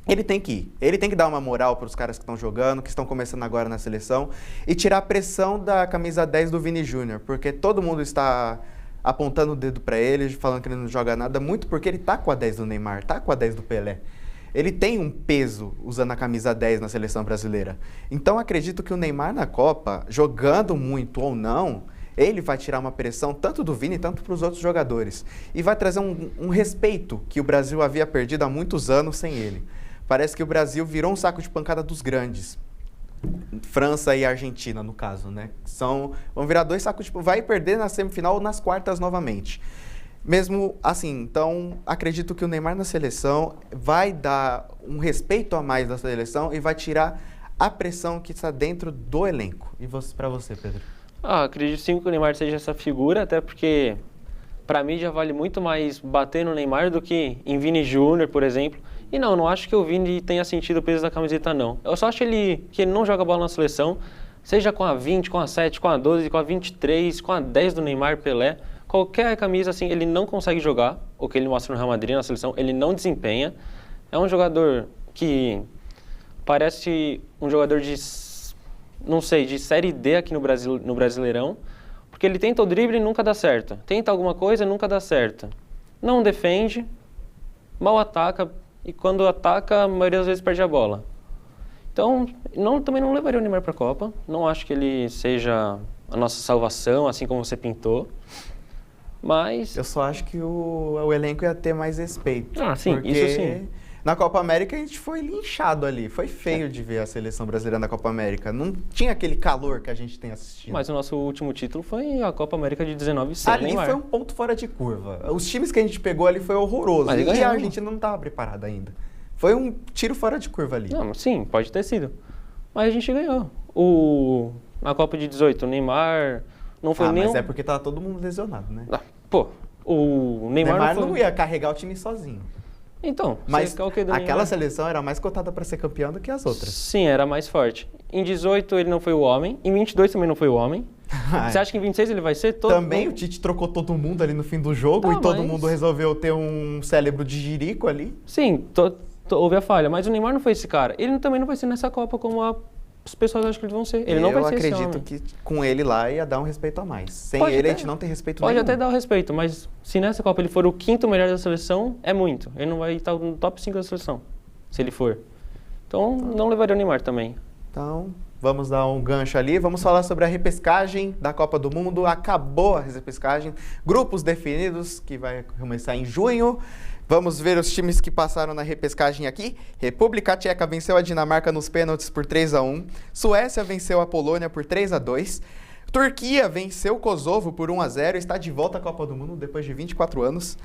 Ele tem que ir. Ele tem que dar uma moral para os caras que estão jogando, que estão começando agora na seleção, e tirar a pressão da camisa 10 do Vini Júnior, porque todo mundo está apontando o dedo para ele, falando que ele não joga nada, muito porque ele está com a 10 do Neymar, está com a 10 do Pelé. Ele tem um peso usando a camisa 10 na seleção brasileira. Então, acredito que o Neymar na Copa, jogando muito ou não, ele vai tirar uma pressão tanto do Vini, tanto para os outros jogadores. E vai trazer um respeito que o Brasil havia perdido há muitos anos sem ele. Parece que o Brasil virou um saco de pancada dos grandes. França e Argentina, no caso, né? Vão virar 2 sacos de... Vai perder na semifinal ou nas quartas novamente. Mesmo assim, então, acredito que o Neymar na seleção vai dar um respeito a mais da seleção e vai tirar a pressão que está dentro do elenco. E para você, Pedro? Acredito sim que o Neymar seja essa figura, até porque para mim já vale muito mais bater no Neymar do que em Vini Júnior, por exemplo. E não acho que o Vini tenha sentido o peso da camiseta, não. Eu só acho que ele não joga bola na seleção, seja com a 20, com a 7, com a 12, com a 23, com a 10 do Neymar, Pelé. Qualquer camisa, assim, ele não consegue jogar. O que ele mostra no Real Madrid, na seleção, ele não desempenha. É um jogador que parece um jogador de, não sei, de Série D aqui no Brasil, no Brasileirão. Porque ele tenta o drible e nunca dá certo. Tenta alguma coisa e nunca dá certo. Não defende, mal ataca. E quando ataca, a maioria das vezes perde a bola. Então, também não levaria o Neymar para a Copa. Não acho que ele seja a nossa salvação, assim como você pintou. Mas... Eu só acho que o elenco ia ter mais respeito. Sim, isso sim. Na Copa América a gente foi linchado ali. Foi feio de ver a seleção brasileira na Copa América. Não tinha aquele calor que a gente tem assistido. Mas o nosso último título foi a Copa América de 19 sem Ali Neymar. Foi um ponto fora de curva. Os times que a gente pegou ali foi horroroso. Mas e a Argentina não estava preparada ainda. Foi um tiro fora de curva ali. Não, sim, pode ter sido. Mas a gente ganhou. Na Copa de 18, o Neymar não foi nem... Mas é porque tava todo mundo lesionado, né? O Neymar não ia carregar o time sozinho. Então, mas aquela seleção era mais cotada para ser campeã do que as outras. Sim, era mais forte. em 18 ele não foi o homem, em 22 também não foi o homem. Você acha que em 26 ele vai ser? Também o Tite trocou todo mundo ali no fim do jogo e todo mundo resolveu ter um cérebro de jirico ali. Sim, houve a falha, mas o Neymar não foi esse cara. Ele também não vai ser nessa Copa como as pessoas acham que eles vão ser. Ele não vai ser esse homem. Eu acredito que com ele lá ia dar um respeito a mais. Sem Pode ele até, a gente não tem respeito pode nenhum. Pode até dar o respeito, mas se nessa Copa ele for o 5º melhor da seleção, é muito. Ele não vai estar no top 5 da seleção, se ele for. Então não levaria o Neymar também. Então, vamos dar um gancho ali. Vamos falar sobre a repescagem da Copa do Mundo. Acabou a repescagem. Grupos definidos, que vai começar em junho. Vamos ver os times que passaram na repescagem aqui. República Tcheca venceu a Dinamarca nos pênaltis por 3-1. Suécia venceu a Polônia por 3-2. Turquia venceu o Kosovo por 1-0. Está de volta à Copa do Mundo depois de 24 anos.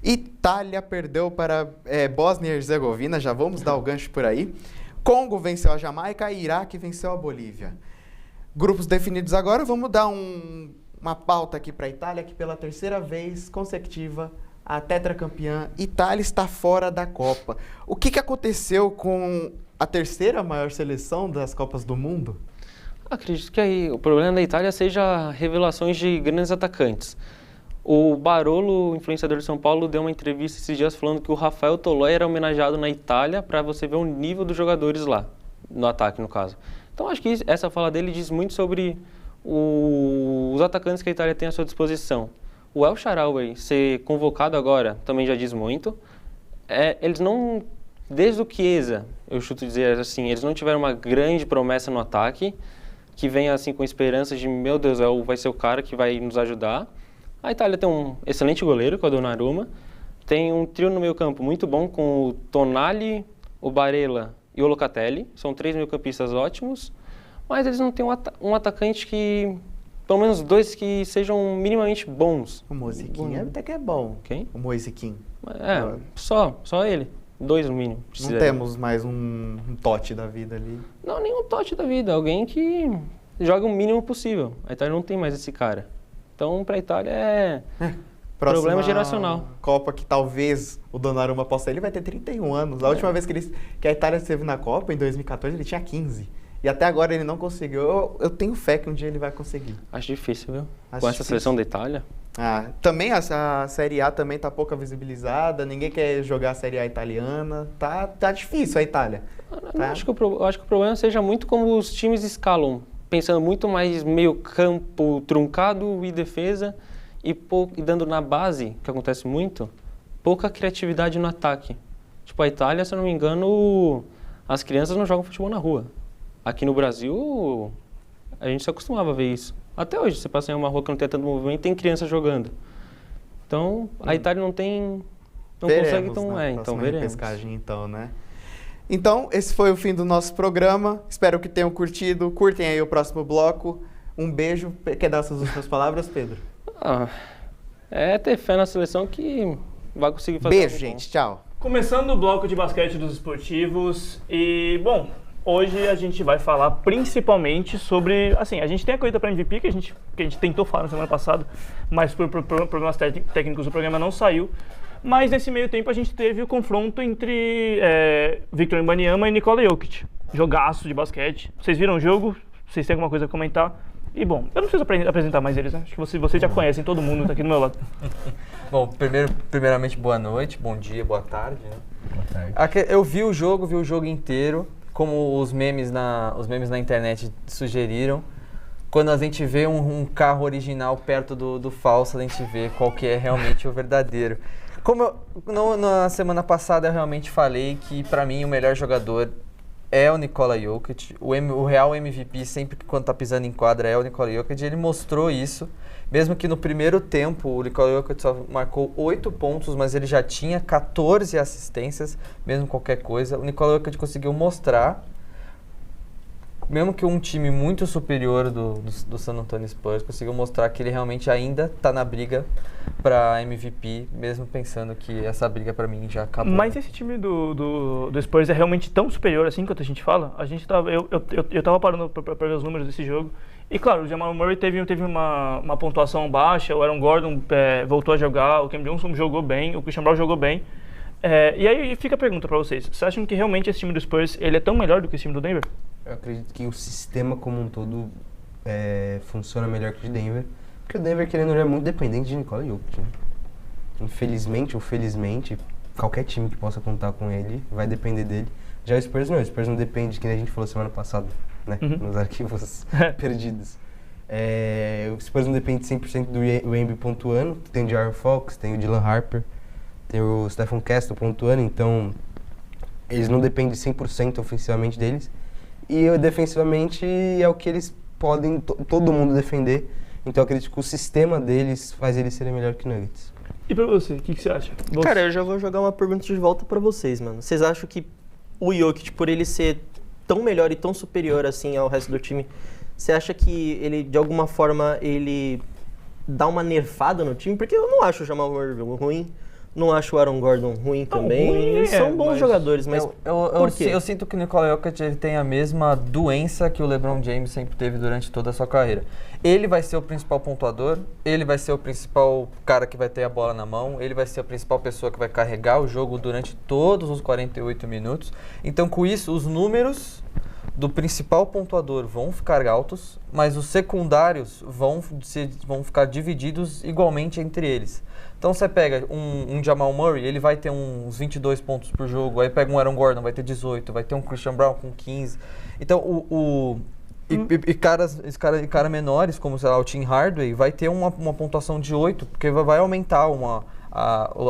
Itália perdeu para Bósnia e Herzegovina. Já vamos dar o gancho por aí. Congo venceu a Jamaica e Iraque venceu a Bolívia. Grupos definidos agora, vamos dar uma pauta aqui para a Itália, que pela 3ª vez consecutiva, a tetracampeã Itália está fora da Copa. O que aconteceu com a 3ª maior seleção das Copas do Mundo? Acredito que aí o problema da Itália seja revelações de grandes atacantes. O Barolo, influenciador de São Paulo, deu uma entrevista esses dias falando que o Rafael Tolói era homenageado na Itália para você ver o nível dos jogadores lá, no ataque, no caso. Então, acho que essa fala dele diz muito sobre os atacantes que a Itália tem à sua disposição. O El Shaarawy ser convocado agora também já diz muito. Eles não, desde o Chiesa, eu chuto dizer assim, eles não tiveram uma grande promessa no ataque, que venha assim com esperança de, meu Deus, vai ser o cara que vai nos ajudar. A Itália tem um excelente goleiro, que é o Donnarumma. Tem um trio no meio campo muito bom, com o Tonali, o Barella e o Locatelli. São 3 meio-campistas ótimos. Mas eles não têm um atacante que... Pelo menos 2 que sejam minimamente bons. O Moisiquinho até que é bom. Quem? O Moisiquinho. Só ele. 2 no mínimo. Não temos mais um Totti da vida ali. Não, nenhum Totti da vida. Alguém que joga o mínimo possível. A Itália não tem mais esse cara. Então, para a Itália é problema geracional. Copa que talvez o Donnarumma possa ir, ele vai ter 31 anos. A última vez que a Itália esteve na Copa, em 2014, ele tinha 15. E até agora ele não conseguiu. Eu tenho fé que um dia ele vai conseguir. Acho difícil, viu? Com essa seleção da Itália. Também a Série A também tá pouco visibilizada, ninguém quer jogar a Série A italiana. Tá difícil a Itália. Eu acho que o problema seja muito como os times escalam. Pensando muito mais meio campo truncado e defesa e dando na base, que acontece muito, pouca criatividade no ataque. Tipo, a Itália, se eu não me engano, as crianças não jogam futebol na rua. Aqui no Brasil, a gente se acostumava a ver isso. Até hoje, você passa em uma rua que não tem tanto movimento, tem criança jogando. Então, a Itália não consegue então veremos. Pescagem, então, né? Então, esse foi o fim do nosso programa. Espero que tenham curtido. Curtem aí o próximo bloco. Um beijo. Quer dar essas últimas palavras, Pedro? É ter fé na seleção que vai conseguir fazer. Beijo, gente. Tchau. Começando o bloco de basquete dos esportivos. E, bom, hoje a gente vai falar principalmente sobre... Assim, a gente tem a corrida para MVP que a gente tentou falar na semana passada, mas por problemas técnicos o programa não saiu. Mas nesse meio tempo a gente teve o confronto entre Victor Wembanyama e Nikola Jokic. Jogaço de basquete. Vocês viram o jogo? Vocês têm alguma coisa a comentar? E bom, eu não preciso apresentar mais eles, né? Acho que vocês já conhecem, todo mundo tá aqui do meu lado. Bom, primeiramente boa noite, bom dia, boa tarde, né? Boa tarde. Eu vi o jogo inteiro, como os memes na internet sugeriram. Quando a gente vê um carro original perto do falso, a gente vê qual que é realmente o verdadeiro. Como na semana passada eu realmente falei que para mim o melhor jogador é o Nikola Jokic, o real MVP sempre que quando tá pisando em quadra é o Nikola Jokic, ele mostrou isso, mesmo que no primeiro tempo o Nikola Jokic só marcou 8 pontos, mas ele já tinha 14 assistências, mesmo qualquer coisa, o Nikola Jokic conseguiu mostrar, mesmo que um time muito superior do San Antonio Spurs conseguiu mostrar que ele realmente ainda está na briga para MVP, mesmo pensando que essa briga para mim já acabou. Mas esse time do Spurs é realmente tão superior assim quanto a gente fala? Eu tava parando para ver os números desse jogo e claro, o Jamal Murray teve uma pontuação baixa, o Aaron Gordon voltou a jogar, o Cam Johnson jogou bem, o Christian Brown jogou bem. E aí fica a pergunta para vocês, vocês acham que realmente esse time do Spurs ele é tão melhor do que esse time do Denver? Eu acredito que o sistema como um todo funciona melhor que o de Denver. Porque o Denver, querendo ou não, é muito dependente de Nikola Jokic, né? Infelizmente ou felizmente, qualquer time que possa contar com ele vai depender dele. Já o Spurs não depende, que nem a gente falou semana passada, né? Nos arquivos perdidos. O Spurs não depende 100% do Wemby pontuando, tem o De'Aaron Fox, tem o Dylan Harper, tem o Stephen Castle pontuando, então eles não dependem 100% ofensivamente deles. E defensivamente é o que eles podem, todo mundo defender, então eu acredito que o sistema deles faz eles serem melhor que Nuggets. E pra você, o que você acha? Cara, eu já vou jogar uma pergunta de volta pra vocês, mano. Vocês acham que o Jokic, por ele ser tão melhor e tão superior assim ao resto do time, você acha que ele, de alguma forma, ele dá uma nerfada no time? Porque eu não acho o Jamal Murray ruim, não acho o Aaron Gordon ruim também. Ruim são bons jogadores, mas por quê? Eu sinto que o Nikola Jokic ele tem a mesma doença que o LeBron James sempre teve durante toda a sua carreira. Ele vai ser o principal pontuador, ele vai ser o principal cara que vai ter a bola na mão, ele vai ser a principal pessoa que vai carregar o jogo durante todos os 48 minutos. Então, com isso, os números do principal pontuador vão ficar altos, mas os secundários vão ficar divididos igualmente entre eles. Então você pega um Jamal Murray, ele vai ter uns 22 pontos por jogo, aí pega um Aaron Gordon, vai ter 18, vai ter um Christian Brown com 15. Então caras menores, como sei lá, o Tim Hardaway, vai ter uma pontuação de 8, porque vai aumentar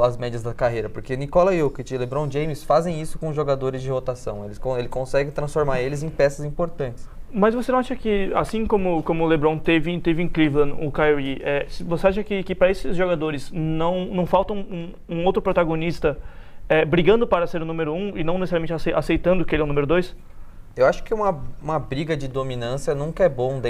as médias da carreira, porque Nikola Jokic e LeBron James fazem isso com jogadores de rotação, ele consegue transformar eles em peças importantes. Mas você não acha que, assim como o LeBron teve em Cleveland, o Kyrie, você acha que para esses jogadores não falta um outro protagonista brigando para ser o número 1 e não necessariamente aceitando que ele é o número 2? Eu acho que uma briga de dominância nunca é bom,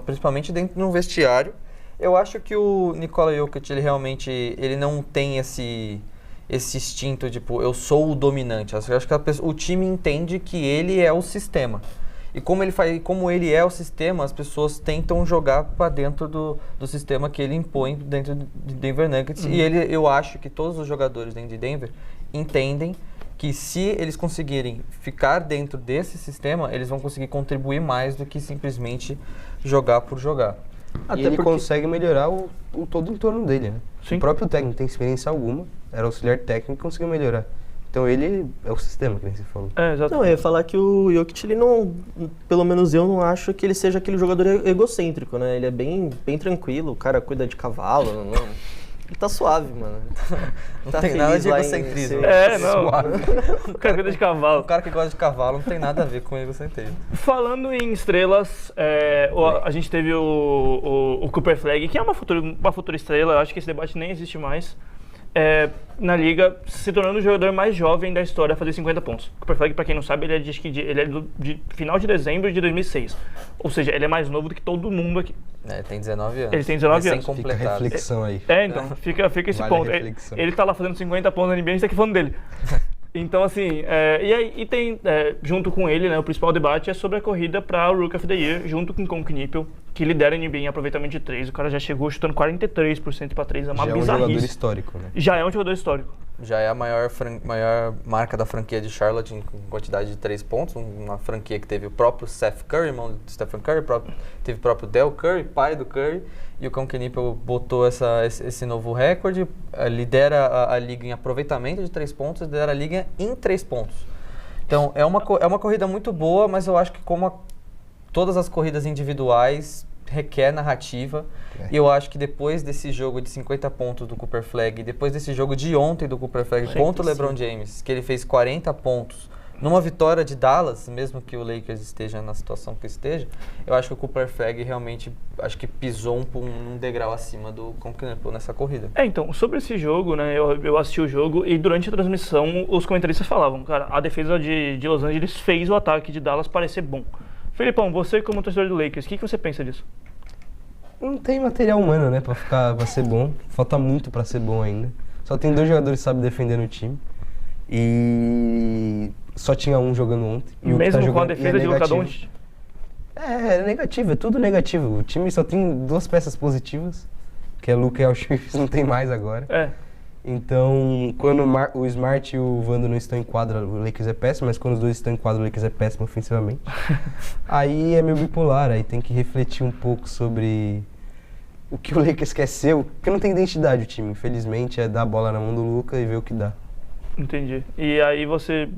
principalmente dentro de um vestiário. Eu acho que o Nikola Jokic, ele não tem esse instinto, tipo, eu sou o dominante. Eu acho que o time entende que ele é o sistema. E como ele é o sistema, as pessoas tentam jogar para dentro do sistema que ele impõe dentro de Denver Nuggets. E eu acho que todos os jogadores dentro de Denver entendem que se eles conseguirem ficar dentro desse sistema, eles vão conseguir contribuir mais do que simplesmente jogar por jogar. Até ele consegue melhorar todo o entorno dele, né? Sim. O próprio técnico não tem experiência alguma, era auxiliar técnico e conseguiu melhorar. Então ele é o sistema, que nem você falou. Exatamente. Não, eu ia falar que o Jokic, ele não, pelo menos eu não acho que ele seja aquele jogador egocêntrico, né? Ele é bem tranquilo, o cara cuida de cavalo, ele tá suave, mano. Não tem nada de egocentrismo. O cara cuida de cavalo. O cara que gosta de cavalo não tem nada a ver com egocentrismo. Falando em estrelas, a gente teve o Cooper Flag, que é uma futura estrela, eu acho que esse debate nem existe mais. Na liga, se tornando o jogador mais jovem da história a fazer 50 pontos. O Cooper Flag, pra quem não sabe, ele é de final de dezembro de 2006. Ou seja, ele é mais novo do que todo mundo aqui. Ele tem 19 anos. Ele tem 19 anos. Fica a reflexão aí. Então, fica esse ponto. Ele tá lá fazendo 50 pontos na NBA, a gente tá aqui falando dele. Então, assim, e tem, junto com ele, né, o principal debate é sobre a corrida para o Rookie of the Year, junto com o Conk Knippel, que lidera a NBA em aproveitamento de 3. O cara já chegou chutando 43% para 3, é uma bizarrice. Já é um jogador histórico, né? Já é um jogador histórico. Já é a maior marca da franquia de Charlotte em quantidade de 3 pontos, uma franquia que teve o próprio Seth Curry, irmão de Stephen Curry, teve o próprio Del Curry, pai do Curry, e o Conk Knippel botou esse novo recorde, lidera a liga em aproveitamento de 3 pontos, lidera a liga em 3 pontos. Então, é uma corrida muito boa, mas eu acho que como todas as corridas individuais, requer narrativa, e eu acho que depois desse jogo de 50 pontos do Cooper Flag, depois desse jogo de ontem do Cooper Flag contra o LeBron James, que ele fez 40 pontos, numa vitória de Dallas, mesmo que o Lakers esteja na situação que esteja, eu acho que o Cooper Flag realmente pisou um degrau acima do Conk Knippel nessa corrida. Então, sobre esse jogo, né, eu assisti o jogo e durante a transmissão os comentaristas falavam, cara, a defesa de Los Angeles fez o ataque de Dallas parecer bom. Felipão, você como torcedor do Lakers, o que você pensa disso? Não tem material humano, né, pra ser bom. Falta muito pra ser bom ainda. Só tem 2 jogadores que sabem defender no time. E só tinha um jogando ontem. E mesmo o que tá com a defesa de Luka Doncic? É negativo, é tudo negativo. O time só tem 2 peças positivas, que é Luka e Al Shifts, não tem mais agora. Então, quando o Smart e o Vando não estão em quadra, o Lakers é péssimo, mas quando os dois estão em quadra, o Lakers é péssimo ofensivamente. Aí é meio bipolar, aí tem que refletir um pouco sobre o que o Lakers quer ser, porque não tem identidade o time, infelizmente, é dar a bola na mão do Luka e ver o que dá. Entendi. E aí você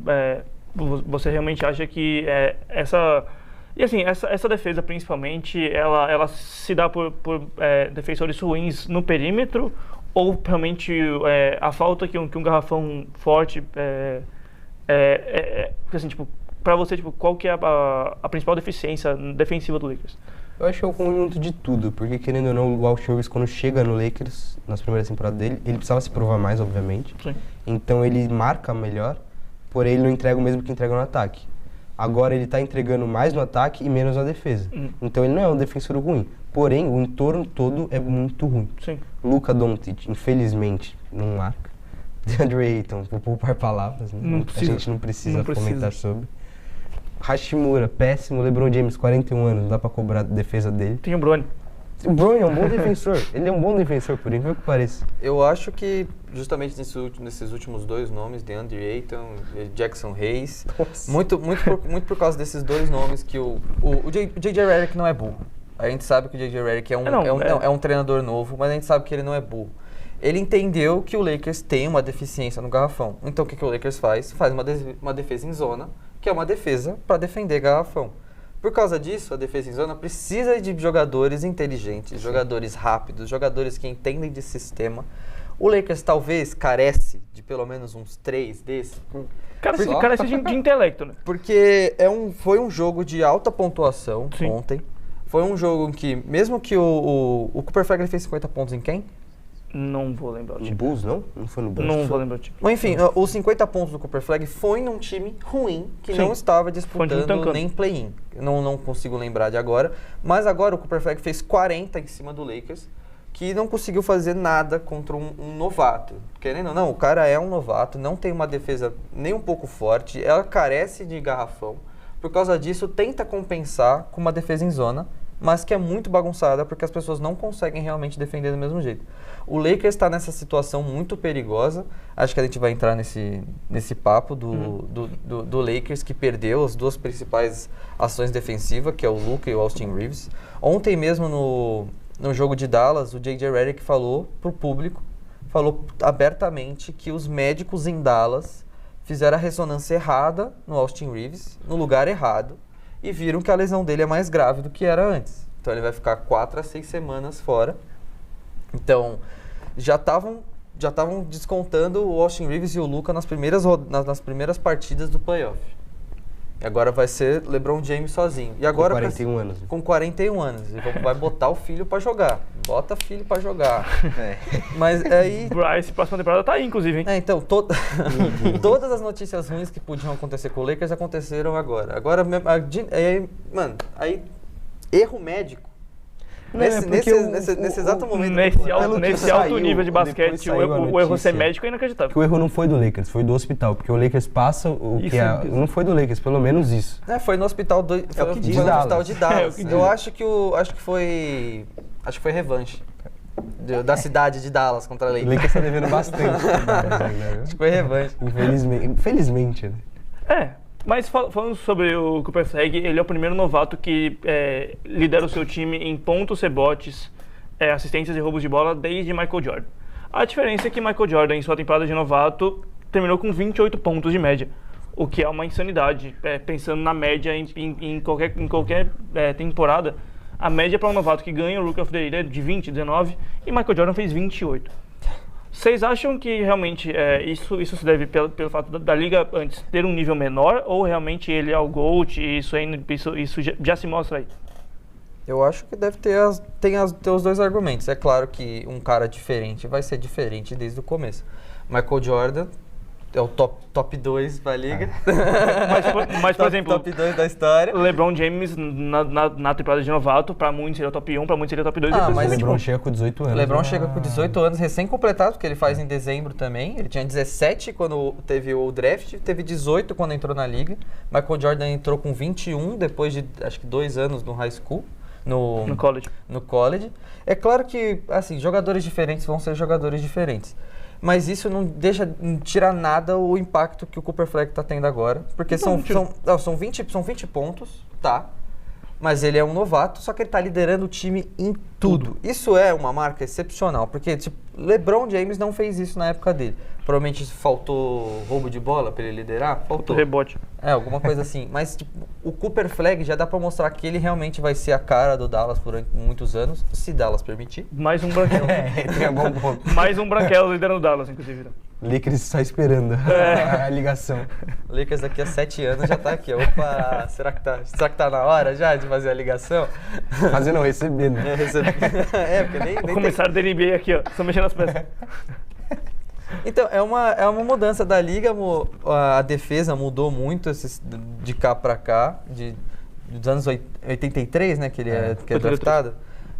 realmente acha que essa... E assim, essa defesa principalmente, ela se dá por defensores ruins no perímetro, ou realmente a falta que um garrafão forte assim, tipo, pra você, tipo, qual que é a principal deficiência defensiva do Lakers? Eu acho que é o conjunto de tudo, porque querendo ou não, o Austin Reeves, quando chega no Lakers, nas primeiras temporadas dele, ele precisava se provar mais, obviamente. Sim. Então ele marca melhor, porém ele não entrega o mesmo que entrega no ataque. Agora ele está entregando mais no ataque e menos na defesa. Então ele não é um defensor ruim, porém o entorno todo é muito ruim. Sim. Luka Doncic, infelizmente, não marca. DeAndre Ayton, vou poupar palavras, né? A gente não precisa comentar sobre. Hashimura, péssimo. LeBron James, 41 anos, não dá pra cobrar a defesa dele. Tem o Bronny. O Bronny é um bom defensor, ele é um bom defensor, por incrível que pareça. Eu acho que justamente nesses últimos dois nomes, DeAndre Ayton e Jackson Hayes, muito por causa desses dois nomes que o J.J. Redick não é burro. A gente sabe que o J.J. Redick é um treinador novo, mas a gente sabe que ele não é burro. Ele entendeu que o Lakers tem uma deficiência no garrafão. Então o que o Lakers faz? Faz uma defesa em zona, que é uma defesa para defender garrafão. Por causa disso, a defesa em zona precisa de jogadores inteligentes, jogadores rápidos, jogadores que entendem de sistema. O Lakers talvez carece de pelo menos uns 3 desses. Carece de intelecto, né? Porque foi um jogo de alta pontuação ontem. Foi um jogo em que, mesmo que o Cooper Flag fez 50 pontos em quem? Não vou lembrar o time. No Bulls, não? Não foi no Bulls? Não vou lembrar o time. Mas, enfim, os 50 pontos do Cooper Flag foi num time ruim, que não estava disputando nem play-in. Não consigo lembrar de agora. Mas agora o Cooper Flag fez 40 em cima do Lakers, que não conseguiu fazer nada contra um novato. Querendo ou não, o cara é um novato, não tem uma defesa nem um pouco forte, ela carece de garrafão. Por causa disso, tenta compensar com uma defesa em zona, mas que é muito bagunçada porque as pessoas não conseguem realmente defender do mesmo jeito. O Lakers está nessa situação muito perigosa. Acho que a gente vai entrar nesse papo do Lakers, que perdeu as duas principais ações defensivas, que é o Luka e o Austin Reeves. Ontem mesmo no jogo de Dallas, o J.J. Redick falou pro público, falou abertamente que os médicos em Dallas fizeram a ressonância errada no Austin Reeves, no lugar errado, e viram que a lesão dele é mais grave do que era antes. Então ele vai ficar 4 a 6 semanas fora. Então, já estavam descontando o Austin Reeves e o Luka nas primeiras partidas do playoff. E agora vai ser LeBron James sozinho. E agora, com 41 anos. Com 41 anos. E vai botar o filho pra jogar. Bota filho pra jogar. Mas aí... Bryce, próxima temporada tá aí, inclusive, hein? Então, todas as notícias ruins que podiam acontecer com o Lakers aconteceram agora. Agora, erro médico. Nesse exato momento. Nesse alto nível de basquete, o erro ser médico é inacreditável. Que o erro não foi do Lakers, foi do hospital. Porque o Lakers passa não foi do Lakers, pelo menos isso. Foi no hospital no hospital de Dallas. Eu acho que foi revanche da cidade de Dallas contra a Lakers. O Lakers tá devendo bastante. Acho que foi revanche. Infelizmente, né? Mas falando sobre o Cooper Flag, ele é o primeiro novato que lidera o seu time em pontos, rebotes, assistências e roubos de bola desde Michael Jordan. A diferença é que Michael Jordan, em sua temporada de novato, terminou com 28 pontos de média, o que é uma insanidade. Pensando na média em qualquer temporada, a média para um novato que ganha o Rookie of the Year é de 20, 19, e Michael Jordan fez 28. Vocês acham que realmente isso se deve pelo fato da liga antes ter um nível menor, ou realmente ele é o GOAT e isso já se mostra aí? Eu acho que deve ter os dois argumentos. É claro que um cara diferente vai ser diferente desde o começo. Michael Jordan é o top 2 da liga. Mas por exemplo, top 2 da história. LeBron James na temporada de novato, pra muitos seria o top 1, pra muitos seria o top 2. Mas o LeBron chega com 18 anos. LeBron chega com 18 anos, recém-completado, porque ele faz em dezembro também. Ele tinha 17 quando teve o draft, teve 18 quando entrou na liga. Michael Jordan entrou com 21, depois de acho que 2 anos no high school. No college. É claro que, assim, jogadores diferentes vão ser jogadores diferentes. Mas isso não tira nada o impacto que o Cooper Flag está tendo agora. Porque são 20 pontos, tá? Mas ele é um novato, só que ele está liderando o time em tudo. Isso é uma marca excepcional, porque tipo, LeBron James não fez isso na época dele. Provavelmente faltou roubo de bola para ele liderar? Faltou. Rebote. Alguma coisa assim. Mas tipo, o Cooper Flag já dá para mostrar que ele realmente vai ser a cara do Dallas por muitos anos, se Dallas permitir. Mais um branquelo. Tem um bom ponto. Mais um branquelo liderando o Dallas, inclusive. Lakers só esperando a ligação. Lakers daqui a 7 anos já tá aqui. Opa, será que tá na hora já de fazer a ligação? Fazer não, receber, né? Porque nem O comissário da NBA aqui, ó, só mexendo as peças. Então, é uma mudança da liga, a defesa mudou muito de cá pra cá, dos anos 83, né, que ele é draftado.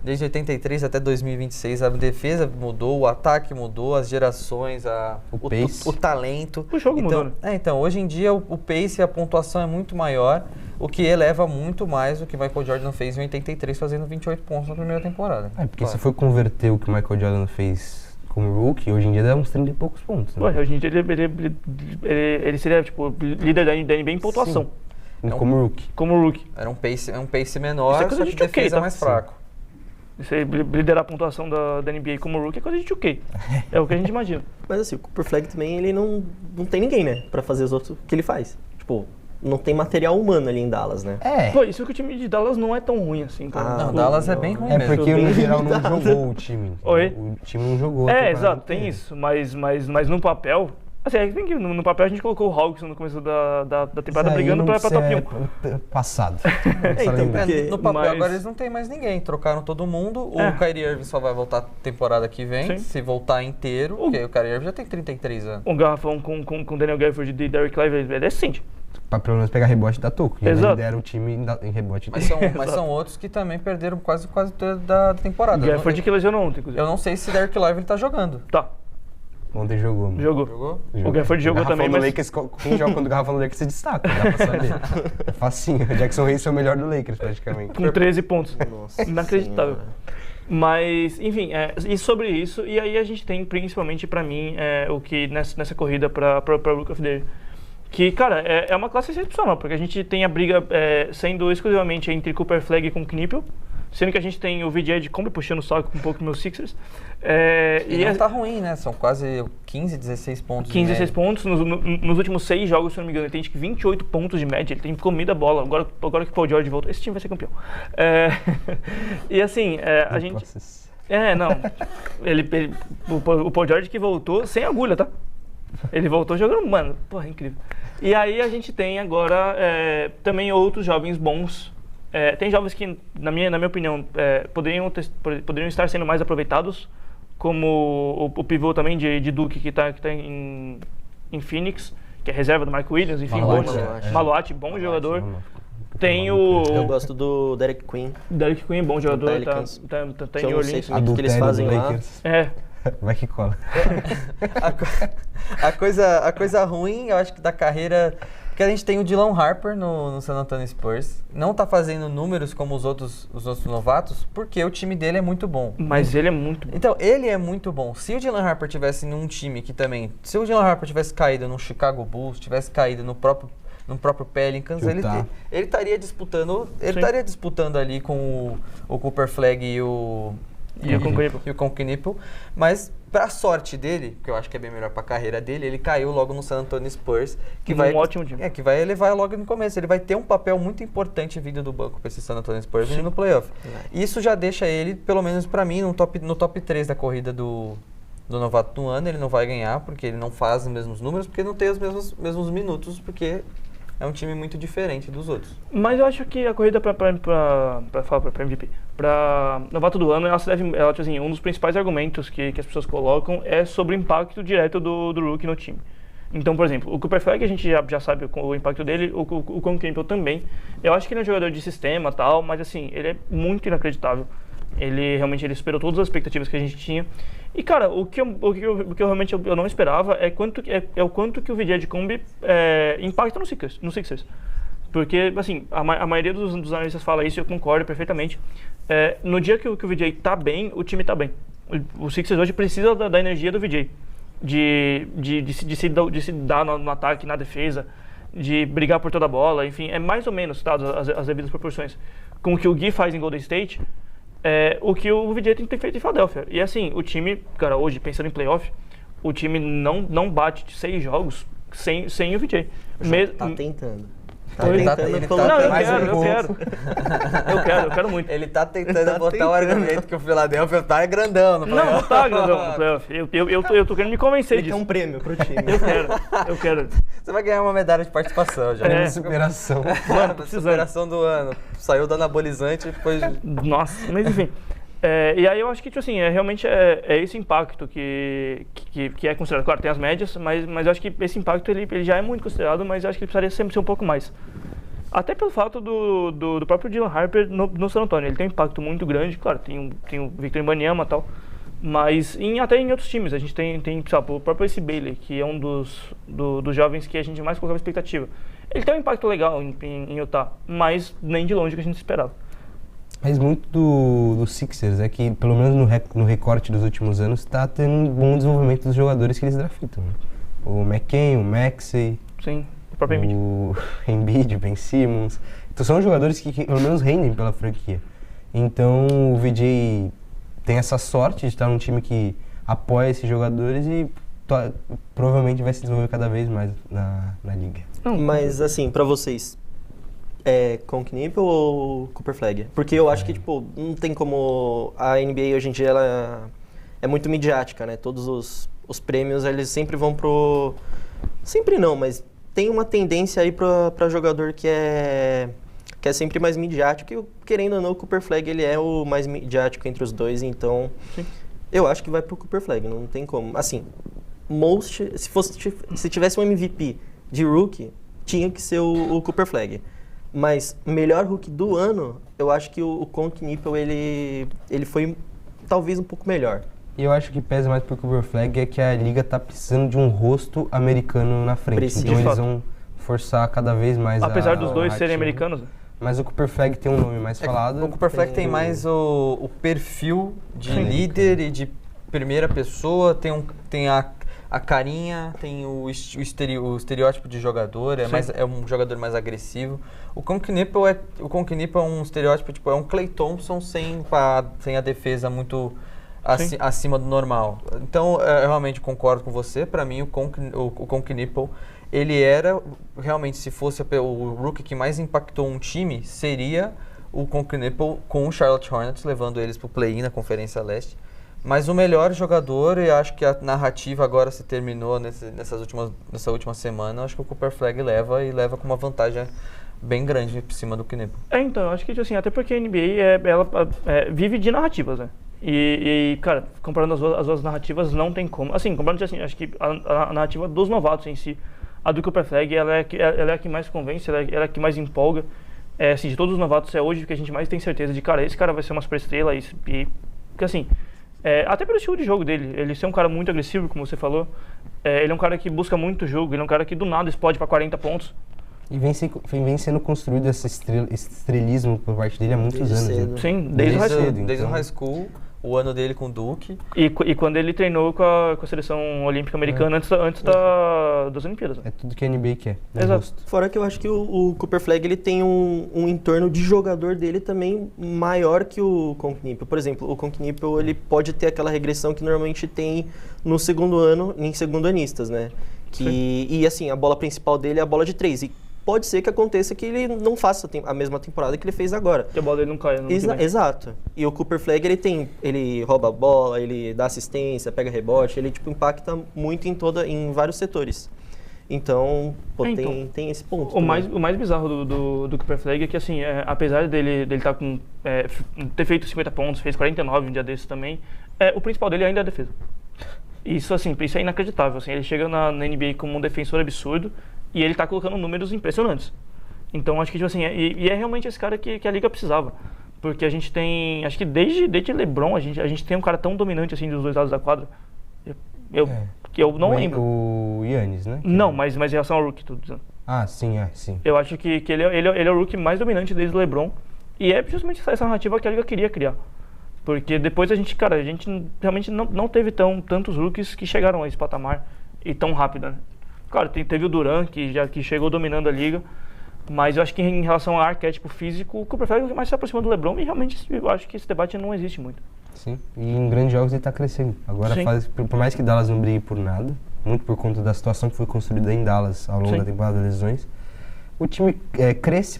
Desde 83 até 2026 a defesa mudou, o ataque mudou, as gerações, o talento. O jogo mudou, né? Então, hoje em dia o pace e a pontuação é muito maior, o que eleva muito mais o que Michael Jordan fez em 83, fazendo 28 pontos na primeira temporada. Porque se for converter o que o Michael Jordan fez como rookie, hoje em dia dá uns 30 e poucos pontos. Né? Hoje em dia ele seria tipo líder da NBA em pontuação. Sim. Como rookie. Como rookie. Era um pace menor, Isso é coisa só de que defesa mais fraco. Você liderar a pontuação da NBA como rookie é coisa de 2K. É o que a gente imagina. Mas assim, o Cooper Flag também, ele não tem ninguém, né? Pra fazer os outros que ele faz. Tipo, não tem material humano ali em Dallas, né? Pô, isso que o time de Dallas não é tão ruim assim, cara. Não, Dallas é bem ruim mesmo. É porque no geral não jogou o time. Oi? O time não jogou. Exato, tem isso. Mas no papel... Assim, é que no papel a gente colocou o Hawks no começo da temporada brigando pra top 1. Passado. No papel agora eles não tem mais ninguém, trocaram todo mundo. O Kyrie Irving só vai voltar temporada que vem, Sim. se voltar inteiro, porque o Kyrie Irving já tem 33 anos. Um garrafão com Daniel Gafford e Derek Lively é decente. Pra pelo menos pegar rebote da Toco. E Exato. eles deram o time em rebote. Mas são outros que também perderam quase toda da temporada. Gafford que lesionou ontem, inclusive. Eu não sei se Derek Lively tá jogando. Tá. Ontem jogou. Jogou. O Gafford jogou também, mas... Lakers, quem joga quando o garrafão do Lakers se destaca, dá pra saber. É facinho. O Jackson Hayes foi o melhor do Lakers, praticamente. Com 13 pontos. Nossa Inacreditável. Senhora. Mas, enfim, e sobre isso, e aí a gente tem principalmente pra mim o que nessa corrida pra Rookie of the Year. Que, cara, é uma classe excepcional, porque a gente tem a briga sendo exclusivamente entre Cooper Flag com Knipple, sendo que a gente tem o VJ de Combi puxando o saco um pouco dos meus Sixers. E não tá ruim, né? São quase 15, 16 pontos 15, 16 pontos. Nos últimos 6 jogos, se não me engano, ele tem 28 pontos de média. Ele tem comido a bola. Agora que o Paul George voltou, esse time vai ser campeão. E assim, a gente... não. O Paul George que voltou sem agulha, tá? Ele voltou jogando, mano, porra, incrível. E aí a gente tem agora também outros jovens bons. Tem jovens que, na minha opinião, poderiam estar sendo mais aproveitados, como o pivô também de Duke, que tá em Phoenix, que é reserva do Mark Williams, enfim, Maluati, bom jogador. Tem Eu gosto do Derek Queen. Derek Queen, bom jogador, tá em Orleans. O que eles fazem lá. Vai que cola. A coisa ruim, eu acho que da carreira... Porque a gente tem o Dylan Harper no San Antonio Spurs. Não tá fazendo números como os outros novatos, porque o time dele é muito bom. Mas ele é muito bom. Então, ele é muito bom. Se o Dylan Harper tivesse num time que também... Se o Dylan Harper tivesse caído no Chicago Bulls, tivesse caído no próprio Pelicans, ele estaria disputando... Ele estaria disputando ali com o Cooper Flag e o Knipple, mas pra sorte dele, que eu acho que é bem melhor pra carreira dele, ele caiu logo no San Antonio Spurs, que vai ótimo time. Que vai elevar logo no começo. Ele vai ter um papel muito importante vindo do banco pra esse San Antonio Spurs e no playoff. Isso já deixa ele, pelo menos pra mim, no top 3 da corrida do novato do ano. Ele não vai ganhar, porque ele não faz os mesmos números, porque não tem os mesmos minutos, porque é um time muito diferente dos outros. Mas eu acho que a corrida pra MVP, pra novato do ano, assim, um dos principais argumentos que as pessoas colocam é sobre o impacto direto do rookie no time. Então, por exemplo, o Cooper Flag, a gente já sabe o impacto dele, o Con Campbell também. Eu acho que ele é um jogador de sistema e tal, mas assim, ele é muito inacreditável. Ele realmente superou todas as expectativas que a gente tinha. E, cara, o que eu realmente não esperava é o quanto que o VJ de Combi impacta no Sixers. Porque, assim, a maioria dos analistas fala isso e eu concordo perfeitamente. No dia que o VJ tá bem, o time tá bem. O Sixers hoje precisa da energia do VJ. de se dar no ataque, na defesa, de brigar por toda a bola, enfim, é mais ou menos, dadas as devidas proporções, com o que o Gui faz em Golden State, o que o VJ tem feito em Philadelphia. E assim, o time, cara, hoje, pensando em playoff, o time não bate de 6 jogos sem o VJ. Tá tentando. Eu quero muito. Ele tá tentando botar o argumento que o Philadelphia tá grandão no playoff. Não tá grandão no playoff. Eu tô querendo me convencer Ele disso. quer um prêmio pro time. Eu quero. Você vai ganhar uma medalha de participação já. De superação. Mano, tô precisando. Superação do ano. Saiu do anabolizante e depois... Nossa, mas enfim. E aí eu acho que, tipo assim, realmente é esse impacto que é considerado. Claro, tem as médias, mas eu acho que esse impacto ele já é muito considerado, mas eu acho que ele precisaria sempre ser um pouco mais. Até pelo fato do próprio Dylan Harper no San Antonio. Ele tem um impacto muito grande, claro, tem o Victor Wembanyama e tal, mas até em outros times. A gente tem o próprio Ace Bailey, que é um dos jovens que a gente mais colocava expectativa. Ele tem um impacto legal em Utah, mas nem de longe o que a gente esperava. Mas muito do Sixers é que, pelo menos no recorte dos últimos anos, está tendo um bom desenvolvimento dos jogadores que eles draftam. Né? O McCain, o Maxey, sim, o próprio Embiid. O Embiid, o Ben Simmons. Então são jogadores que pelo menos rendem pela franquia. Então o VJ tem essa sorte de estar num time que apoia esses jogadores e provavelmente vai se desenvolver cada vez mais na liga. Mas assim, pra vocês, Conk Nipple ou Cooper Flag? Porque eu acho que, tipo, não tem como... A NBA hoje em dia, ela é muito midiática, né? Todos os prêmios, eles sempre vão pro... Sempre não, mas tem uma tendência aí pra jogador que é sempre mais midiático. E, querendo ou não, o Cooper Flag, ele é o mais midiático entre os dois. Então, sim, eu acho que vai pro Cooper Flag, não tem como. Assim, se tivesse um MVP de rookie, tinha que ser o Cooper Flag. Mas melhor rookie do ano, eu acho que o Conk Nipple, ele foi talvez um pouco melhor. E eu acho que pesa mais pro Cooper Flag é que a liga tá precisando de um rosto americano na frente. Precisa. Então eles vão forçar cada vez mais apesar dos dois serem americanos. Mas o Cooper Flag tem um nome mais falado. O Cooper Flag tem mais o perfil de líder e de primeira pessoa, tem a carinha, tem o estereótipo de jogador, é um jogador mais agressivo. O Conk Nipple é um estereótipo, tipo, é um Klay Thompson sem a defesa muito acima do normal. Então, eu realmente concordo com você. Para mim, o Conk Nipple, ele era, realmente, se fosse o rookie que mais impactou um time, seria o Conk Nipple com o Charlotte Hornets, levando eles para o play-in na Conferência Leste. Mas o melhor jogador, e acho que a narrativa agora se terminou nessa última semana, acho que o Cooper Flag leva com uma vantagem bem grande por cima do Knipple. Então, acho que assim, até porque a NBA ela vive de narrativas, né? E cara, comparando as duas narrativas, não tem como. Assim, comparando assim, acho que a narrativa dos novatos em si, a do Cooper Flag, ela é a que mais convence, ela é a que mais empolga. Assim, de todos os novatos, é hoje que a gente mais tem certeza de, cara, esse cara vai ser uma superestrela, porque assim... até pelo estilo de jogo dele, ele ser um cara muito agressivo, como você falou, ele é um cara que busca muito jogo, ele é um cara que do nada explode para 40 pontos. E vem sendo construído esse estrelismo por parte dele há muitos anos. Né? Sim, desde o high school. Desde o high school, o ano dele com o Duke. E quando ele treinou com a seleção olímpica americana antes das Olimpíadas. É tudo que a NBA quer. Exato. Fora que eu acho que o Cooper Flag, ele tem um entorno de jogador dele também maior que o Conk Nipple. Por exemplo, o Conk Nipple, ele pode ter aquela regressão que normalmente tem no segundo ano, em segundanistas, né? E assim, a bola principal dele é a bola de 3. E pode ser que aconteça que ele não faça a mesma temporada que ele fez agora. Que a bola dele não caia. Exato. E o Cooper Flag, ele rouba a bola, ele dá assistência, pega rebote, ele tipo impacta muito em vários setores. Então, tem esse ponto. O mais bizarro do Cooper Flag é que, assim, apesar dele tá ter feito 50 pontos, fez 49 um dia desses também, o principal dele ainda é a defesa. Isso é inacreditável. Assim, ele chega na NBA como um defensor absurdo, e ele tá colocando números impressionantes. Então, acho que, tipo assim, é realmente esse cara que a liga precisava. Porque a gente tem, acho que desde LeBron, a gente tem um cara tão dominante, assim, dos dois lados da quadra. Que eu não lembro. O Giannis, né? Não, mas em relação ao rookie, tudo dizendo. Ah, sim, sim. Eu acho que ele é o rookie mais dominante desde o LeBron. E é justamente essa narrativa que a liga queria criar. Porque depois a gente realmente não teve tantos rookies que chegaram a esse patamar e tão rápido, né? Claro, teve o Durant, que chegou dominando a liga, mas eu acho que em relação a arquétipo físico, o Cooper Flag mais se aproxima do LeBron e realmente eu acho que esse debate não existe muito. Sim, e em grandes jogos ele tá crescendo. Agora, por mais que Dallas não brigue por nada, muito por conta da situação que foi construída em Dallas ao longo da temporada das lesões, o time cresce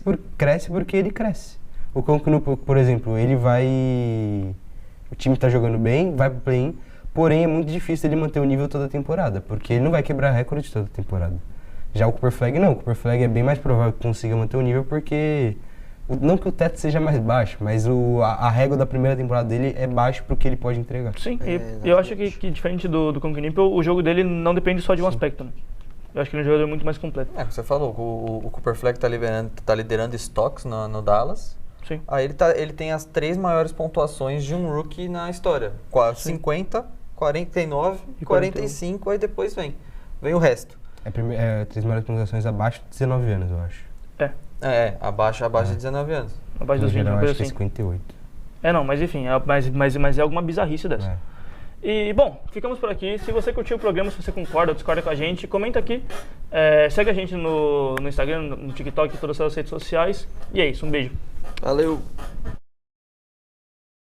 porque ele cresce. O Cancun, por exemplo, o time tá jogando bem, vai pro play-in, porém é muito difícil ele manter o nível toda a temporada, porque ele não vai quebrar recorde toda a temporada. Já o Cooper Flag não, o Cooper Flag é bem mais provável que consiga manter o nível porque, não que o teto seja mais baixo, mas a régua da primeira temporada dele é baixo pro que ele pode entregar. Sim, e eu acho que diferente do Cancun, o jogo dele não depende só de um aspecto, né? Eu acho que ele é um jogador muito mais completo. Você falou, o Cooper Flag tá liderando stocks no Dallas. Sim. Aí ele tem as 3 maiores pontuações de um rookie na história. 50, 49 e 45, aí depois vem o resto. 3 maiores pontuações abaixo de 19 anos, eu acho. Abaixo de 19 anos. Abaixo dos 20, eu acho assim. que é 58. Não, mas enfim, mas é alguma bizarrice dessa. E, bom, ficamos por aqui. Se você curtiu o programa, se você concorda ou discorda com a gente, comenta aqui. Segue a gente no Instagram, no TikTok, todas as redes sociais. E é isso, um beijo. Valeu!